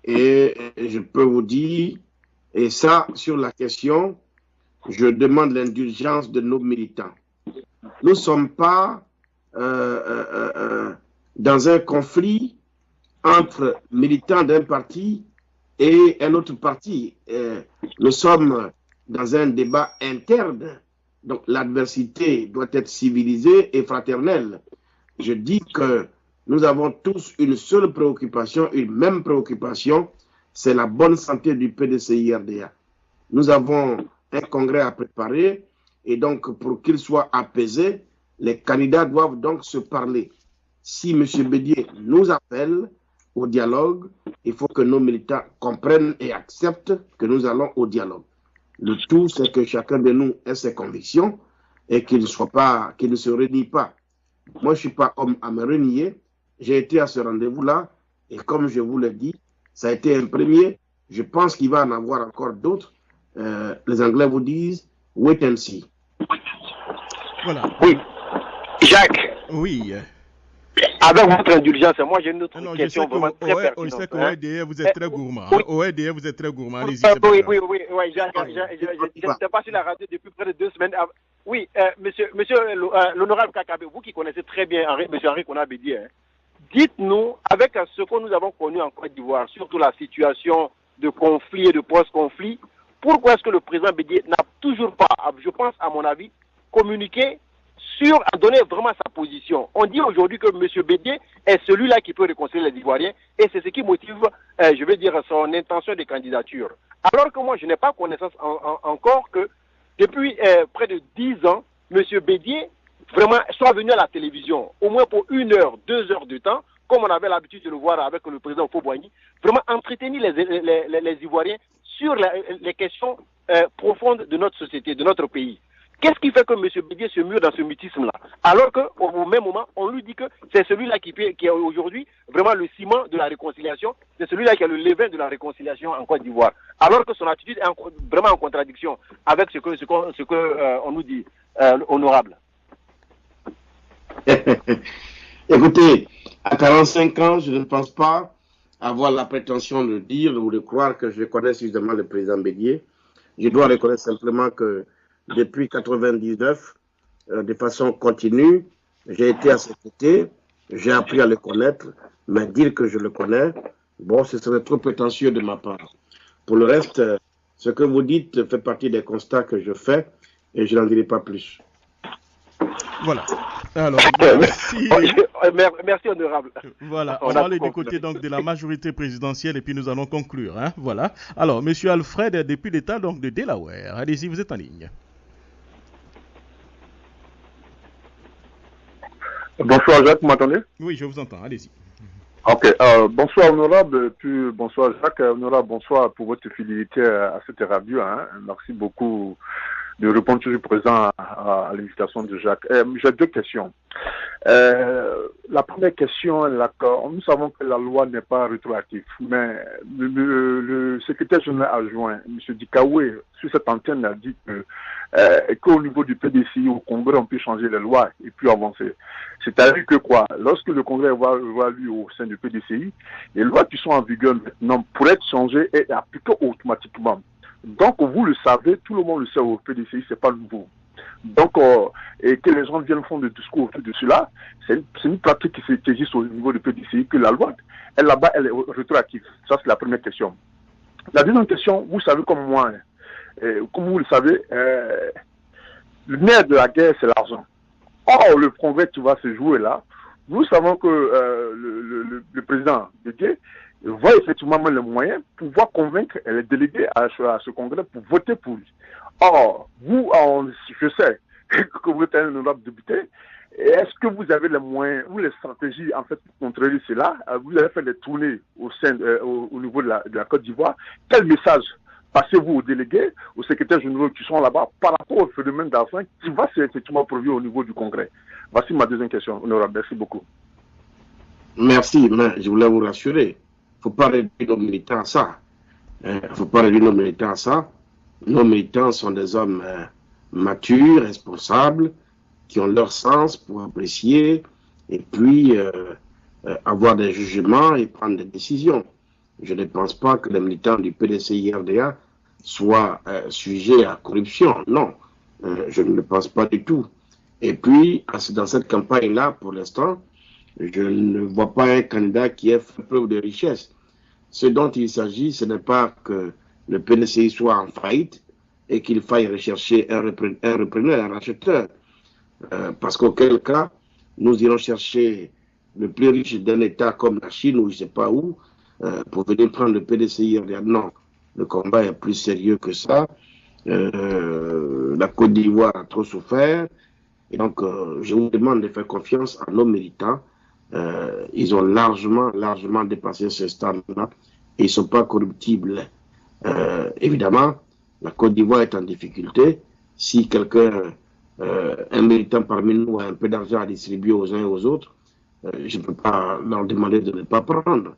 Speaker 3: et je peux vous dire, et ça, sur la question, je demande l'indulgence de nos militants. Nous ne sommes pas dans un conflit entre militants d'un parti et un autre parti. Nous sommes dans un débat interne, donc l'adversité doit être civilisée et fraternelle. Je dis que nous avons tous une seule préoccupation, une même préoccupation, c'est la bonne santé du PDCI-RDA. Nous avons un congrès à préparer et donc pour qu'il soit apaisé, les candidats doivent donc se parler. Si M. Bédier nous appelle au dialogue, il faut que nos militants comprennent et acceptent que nous allons au dialogue. Le tout, c'est que chacun de nous ait ses convictions et qu'il ne se renie pas. Moi, je ne suis pas homme à me renier. J'ai été à ce rendez-vous-là et comme je vous l'ai dit, ça a été un premier. Je pense qu'il va en avoir encore d'autres. Les Anglais vous disent « wait and see ».
Speaker 2: Voilà.
Speaker 9: Oui. Jacques.
Speaker 2: Oui.
Speaker 9: Avec votre indulgence, moi j'ai une autre question vraiment très pertinente.
Speaker 2: Je sais qu'au EDR, vous êtes très gourmand. Au EDR, vous êtes très gourmand. Allez-y.
Speaker 9: Oui, Jacques. Je n'étais pas sur la radio depuis près de 2 semaines. Oui, monsieur l'honorable Kakabe, vous qui connaissez très bien monsieur Henri Konan-Bédié, dites-nous, avec ce que nous avons connu en Côte d'Ivoire, surtout la situation de conflit et de post-conflit, pourquoi est-ce que le président Bédié n'a toujours pas, je pense à mon avis, communiqué à donner vraiment sa position? On dit aujourd'hui que M. Bédié est celui-là qui peut réconcilier les Ivoiriens et c'est ce qui motive, je veux dire, son intention de candidature. Alors que moi, je n'ai pas connaissance encore que depuis près de 10 ans, M. Bédié vraiment soit venu à la télévision, au moins pour 1 heure, 2 heures de temps, comme on avait l'habitude de le voir avec le président Houphouët-Boigny, vraiment entretenir les Ivoiriens sur les questions profondes de notre société, de notre pays. Qu'est-ce qui fait que M. Bédié se mure dans ce mutisme-là? Alors qu'au même moment, on lui dit que c'est celui-là qui est aujourd'hui vraiment le ciment de la réconciliation, c'est celui-là qui a le levain de la réconciliation en Côte d'Ivoire. Alors que son attitude est vraiment en contradiction avec ce que on nous dit, honorable.
Speaker 3: Écoutez, à 45 ans, je ne pense pas avoir la prétention de dire ou de croire que je connais suffisamment le président Bédié. Je dois reconnaître simplement que depuis 1999, de façon continue, j'ai été à ses côtés, j'ai appris à le connaître, mais dire que je le connais, bon, ce serait trop prétentieux de ma part. Pour le reste, ce que vous dites fait partie des constats que je fais et je n'en dirai pas plus.
Speaker 2: Voilà. Alors, merci.
Speaker 9: Merci, honorable.
Speaker 2: Voilà, on va aller du côté donc de la majorité présidentielle et puis nous allons conclure. Hein, voilà. Alors, Monsieur Alfred, depuis l'État donc de Delaware, allez-y, vous êtes en ligne.
Speaker 10: Bonsoir Jacques, vous m'entendez?
Speaker 2: Oui, je vous entends, allez-y.
Speaker 10: Ok, bonsoir honorable, puis bonsoir Jacques, honorable, bonsoir pour votre fidélité à cette radio. Hein. Merci beaucoup de répondre toujours présent à l'invitation de Jacques. J'ai deux questions. La première question, nous savons que la loi n'est pas rétroactive, mais le secrétaire général adjoint, M. Dikaoué, sur cette antenne, a dit qu'au niveau du PDCI, au Congrès, on peut changer les lois et puis avancer. C'est-à-dire que quoi? Lorsque le Congrès va évaluer au sein du PDCI, les lois qui sont en vigueur maintenant pourraient être changées et appliquées automatiquement. Donc, vous le savez, tout le monde le sait au PDCI, c'est pas nouveau. Donc, et que les gens viennent faire des discours autour de cela, c'est une pratique qui existe au niveau du PDCI, que la loi, elle là-bas, elle est rétroactive. Ça, c'est la première question. La deuxième question, vous savez comme moi, comme vous le savez, le nerf de la guerre, c'est l'argent. Or, le congrès qui va se jouer là, nous savons que le président Bédié voit effectivement les moyens pour pouvoir convaincre les délégués à ce congrès pour voter pour lui. Or, vous, je sais que vous êtes un honorable député, est-ce que vous avez les moyens ou les stratégies en fait pour contrôler cela? Vous avez fait des tournées au niveau de la Côte d'Ivoire. Quel message passez-vous aux délégués, aux secrétaires généraux qui sont là-bas par rapport au phénomène d'argent qui va effectivement produire au niveau du Congrès? Voici ma deuxième question, honorable. Merci beaucoup.
Speaker 3: Merci, mais je voulais vous rassurer. Il ne faut pas réduire nos militants à ça. Il ne faut pas réduire nos militants à ça. Nos militants sont des hommes matures, responsables, qui ont leur sens pour apprécier et puis avoir des jugements et prendre des décisions. Je ne pense pas que les militants du PDCI-RDA soient sujets à corruption. Non, je ne le pense pas du tout. Et puis, dans cette campagne-là, pour l'instant, je ne vois pas un candidat qui ait fait preuve de richesse. Ce dont il s'agit, ce n'est pas que le PDCI soit en faillite et qu'il faille rechercher un repreneur, un racheteur. Parce qu'auquel cas, nous irons chercher le plus riche d'un État comme la Chine ou je ne sais pas où, pour venir prendre le PDCI. Non, le combat est plus sérieux que ça. La Côte d'Ivoire a trop souffert. Et donc, je vous demande de faire confiance à nos militants. Ils ont largement dépassé ce stade-là. Et ils ne sont pas corruptibles. Évidemment, la Côte d'Ivoire est en difficulté. Si quelqu'un, un militant parmi nous, a un peu d'argent à distribuer aux uns et aux autres, je ne peux pas leur demander de ne pas prendre.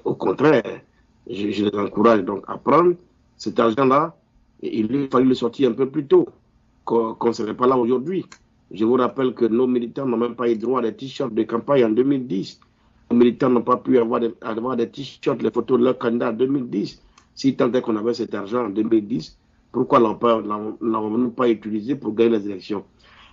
Speaker 3: Au contraire, je les encourage donc à prendre cet argent-là. Il lui fallait le sortir un peu plus tôt, qu'on ne serait pas là aujourd'hui. Je vous rappelle que nos militants n'ont même pas eu droit à des t-shirts de campagne en 2010. Nos militants n'ont pas pu avoir des t-shirts, les photos de leur candidat en 2010. Si tant est qu'on avait cet argent en 2010, pourquoi l'avons-nous pas utilisé pour gagner les élections?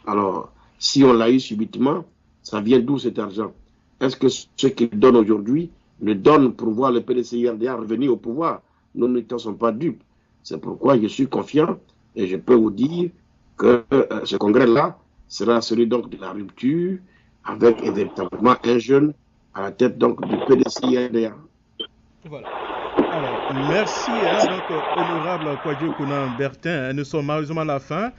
Speaker 3: Alors, si on l'a eu subitement, ça vient d'où cet argent? Est-ce que ceux qui le donnent aujourd'hui le donnent pour voir le PDCI-RDA revenir au pouvoir? Nos militants ne sont pas dupes. C'est pourquoi je suis confiant et je peux vous dire que ce congrès-là sera celui donc de la rupture avec véritablement un jeune à la tête donc du PDCI-RDA.
Speaker 2: Voilà. Alors, merci, donc, honorable Kwadjo Kounan Bertin. Nous sommes malheureusement à la fin.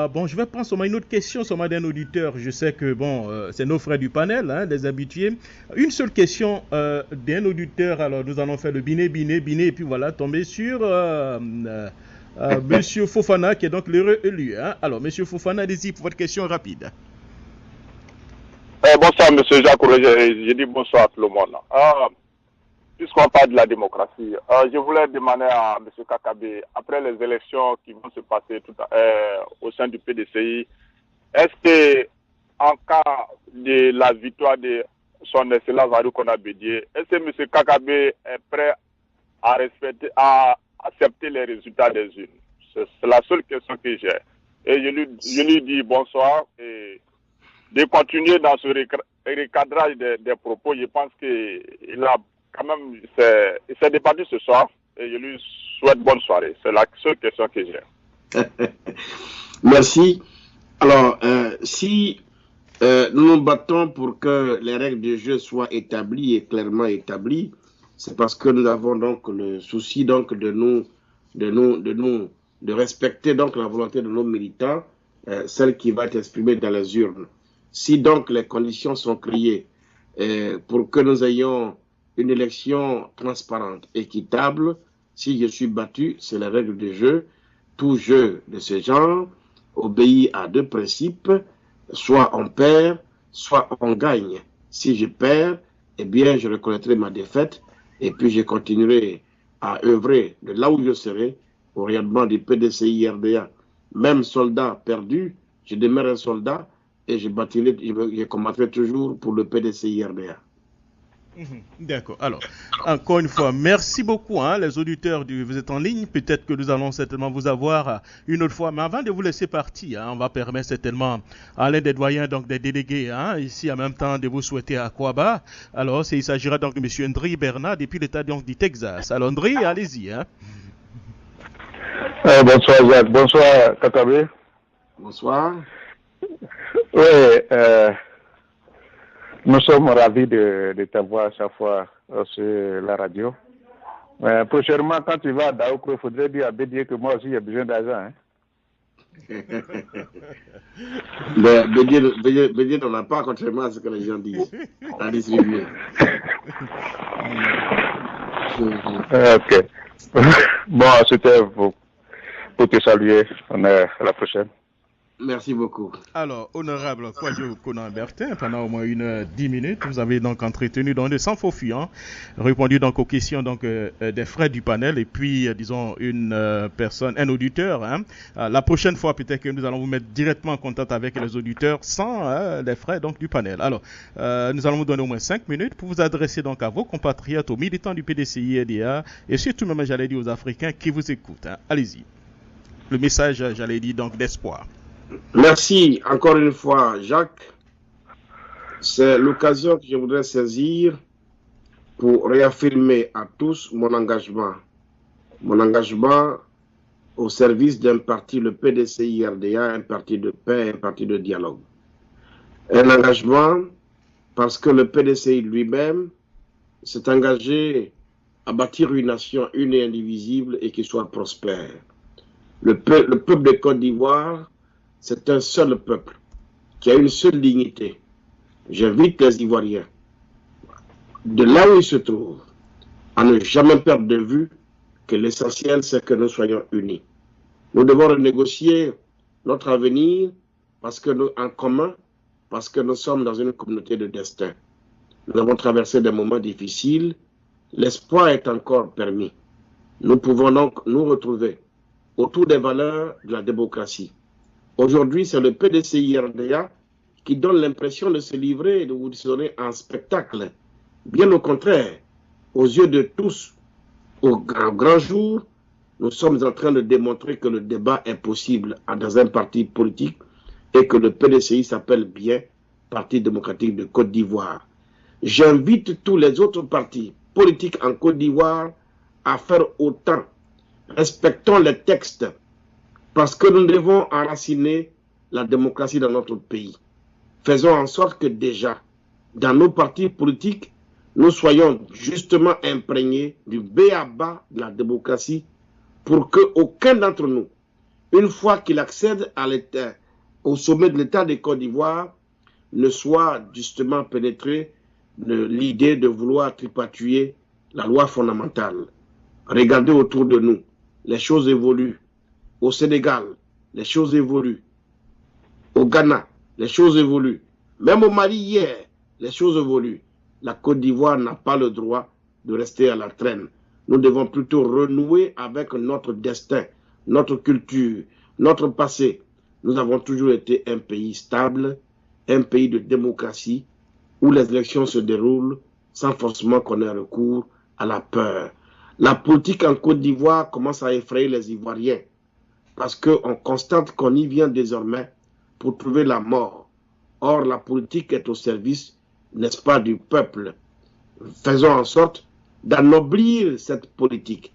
Speaker 2: Bon, je vais prendre seulement une autre question seulement d'un auditeur. Je sais que bon, c'est nos frères du panel, des habitués. Une seule question d'un auditeur. Alors, nous allons faire le biné, et puis voilà, tomber sur Monsieur Fofana, qui est donc l'heureux élu. Alors, Monsieur Fofana, allez-y pour votre question rapide.
Speaker 11: Bonsoir, Monsieur Jacques. Je dis bonsoir à tout le monde. Puisqu'on parle de la démocratie, je voulais demander à M. Kakabé, après les élections qui vont se passer au sein du PDCI, est-ce que, en cas de la victoire de son excellence Arikona Bédié, est-ce que M. Kakabé est prêt à accepter les résultats des urnes? C'est la seule question que j'ai. Et je lui dis bonsoir et de continuer dans ce recadrage des propos. Je pense qu'il a quand même, il s'est débattu ce soir et je lui souhaite bonne soirée. C'est la seule question que j'ai.
Speaker 3: Merci. Alors, si Nous nous battons pour que les règles du jeu soient établies et clairement établies. C'est parce que nous avons donc le souci donc de respecter donc la volonté de nos militants, celle qui va être exprimée dans les urnes. Si donc les conditions sont créées pour que nous ayons une élection transparente, équitable, si je suis battu, c'est la règle du jeu. Tout jeu de ce genre obéit à deux principes. Soit on perd, soit on gagne. Si je perds, eh bien, je reconnaîtrai ma défaite et puis je continuerai à œuvrer de là où je serai au rayonnement du PDCI-RDA. Même soldat perdu, je demeure un soldat et je combattrai toujours pour le PDCI-RDA.
Speaker 2: D'accord. Alors, encore une fois, merci beaucoup, les auditeurs vous êtes en ligne. Peut-être que nous allons certainement vous avoir une autre fois. Mais avant de vous laisser partir, on va permettre certainement à l'un des doyens, donc des délégués, ici en même temps, de vous souhaiter à Kwaba. Alors, il s'agira donc de M. Ndri Bernard depuis l'État donc, du Texas. Alors, Ndri, allez-y.
Speaker 10: Bonsoir, Jacques. Bonsoir, Kakabe.
Speaker 3: Bonsoir.
Speaker 10: Oui, nous sommes ravis de t'avoir chaque fois sur la radio. Prochainement, quand tu vas à Daoukro, il faudrait dire à Bédier que moi aussi j'ai besoin d'argent.
Speaker 3: Bédier n'en a pas, contrairement à ce que les gens disent. À distribuer.
Speaker 10: Ok. Bon, c'était pour te saluer. On est à la prochaine.
Speaker 3: Merci beaucoup.
Speaker 2: Alors, honorable Kwadjo Konan-Bertin, pendant au moins 10 minutes, vous avez donc entretenu donc de sans faux fuyant, répondu donc aux questions donc des frères du panel et puis disons un auditeur. La prochaine fois peut-être que nous allons vous mettre directement en contact avec les auditeurs sans les frères donc du panel. Alors, nous allons vous donner au moins 5 minutes pour vous adresser donc à vos compatriotes, aux militants du PDCI-RDA et surtout même j'allais dire aux Africains qui vous écoutent. Allez-y. Le message, j'allais dire donc d'espoir.
Speaker 3: Merci encore une fois, Jacques. C'est l'occasion que je voudrais saisir pour réaffirmer à tous mon engagement au service d'un parti, le PDCI-RDA, un parti de paix, un parti de dialogue. Un engagement parce que le PDCI lui-même s'est engagé à bâtir une nation une et indivisible et qui soit prospère. Le peuple de Côte d'Ivoire, c'est un seul peuple qui a une seule dignité. J'invite les Ivoiriens, de là où ils se trouvent, à ne jamais perdre de vue que l'essentiel, c'est que nous soyons unis. Nous devons renégocier notre avenir en commun, parce que nous sommes dans une communauté de destin. Nous avons traversé des moments difficiles. L'espoir est encore permis. Nous pouvons donc nous retrouver autour des valeurs de la démocratie. Aujourd'hui, c'est le PDCI-RDA qui donne l'impression de se livrer et de vous donner un spectacle. Bien au contraire, aux yeux de tous, au grand jour, nous sommes en train de démontrer que le débat est possible dans un parti politique et que le PDCI s'appelle bien Parti démocratique de Côte d'Ivoire. J'invite tous les autres partis politiques en Côte d'Ivoire à faire autant. Respectons les textes. Parce que nous devons enraciner la démocratie dans notre pays. Faisons en sorte que déjà, dans nos partis politiques, nous soyons justement imprégnés du b.a.-ba de la démocratie pour qu'aucun d'entre nous, une fois qu'il accède au sommet de l'État de Côte d'Ivoire, ne soit justement pénétré de l'idée de vouloir tripatouiller la loi fondamentale. Regardez autour de nous, les choses évoluent. Au Sénégal, les choses évoluent. Au Ghana, les choses évoluent. Même au Mali hier, les choses évoluent. La Côte d'Ivoire n'a pas le droit de rester à la traîne. Nous devons plutôt renouer avec notre destin, notre culture, notre passé. Nous avons toujours été un pays stable, un pays de démocratie, où les élections se déroulent sans forcément qu'on ait recours à la peur. La politique en Côte d'Ivoire commence à effrayer les Ivoiriens. Parce qu'on constate qu'on y vient désormais pour trouver la mort. Or, la politique est au service, n'est-ce pas, du peuple. Faisons en sorte d'anoblir cette politique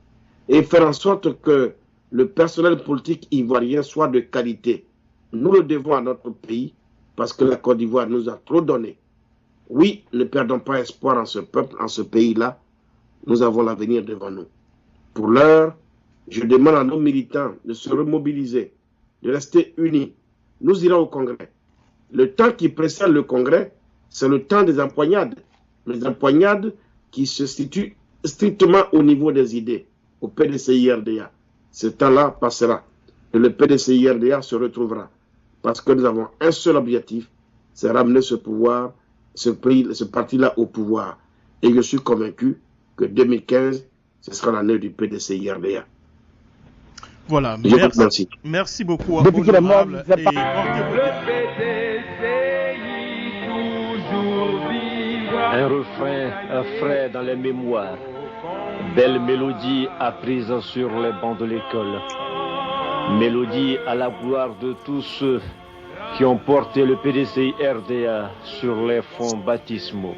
Speaker 3: et faire en sorte que le personnel politique ivoirien soit de qualité. Nous le devons à notre pays parce que la Côte d'Ivoire nous a trop donné. Oui, ne perdons pas espoir en ce peuple, en ce pays-là. Nous avons l'avenir devant nous. Pour l'heure, je demande à nos militants de se remobiliser, de rester unis. Nous irons au Congrès. Le temps qui précède le Congrès, c'est le temps des empoignades. Les empoignades qui se situent strictement au niveau des idées, au PDCI-RDA. Ce temps-là passera et le PDCI-RDA se retrouvera. Parce que nous avons un seul objectif, c'est ramener ce pouvoir, ce parti-là au pouvoir. Et je suis convaincu que 2015, ce sera l'année du PDCI-RDA.
Speaker 2: Voilà,
Speaker 3: merci.
Speaker 2: Merci beaucoup. Honorable, et
Speaker 12: un refrain frais dans les mémoires, belle mélodie apprise sur les bancs de l'école, mélodie à la gloire de tous ceux qui ont porté le PDCI-RDA sur les fonds baptismaux.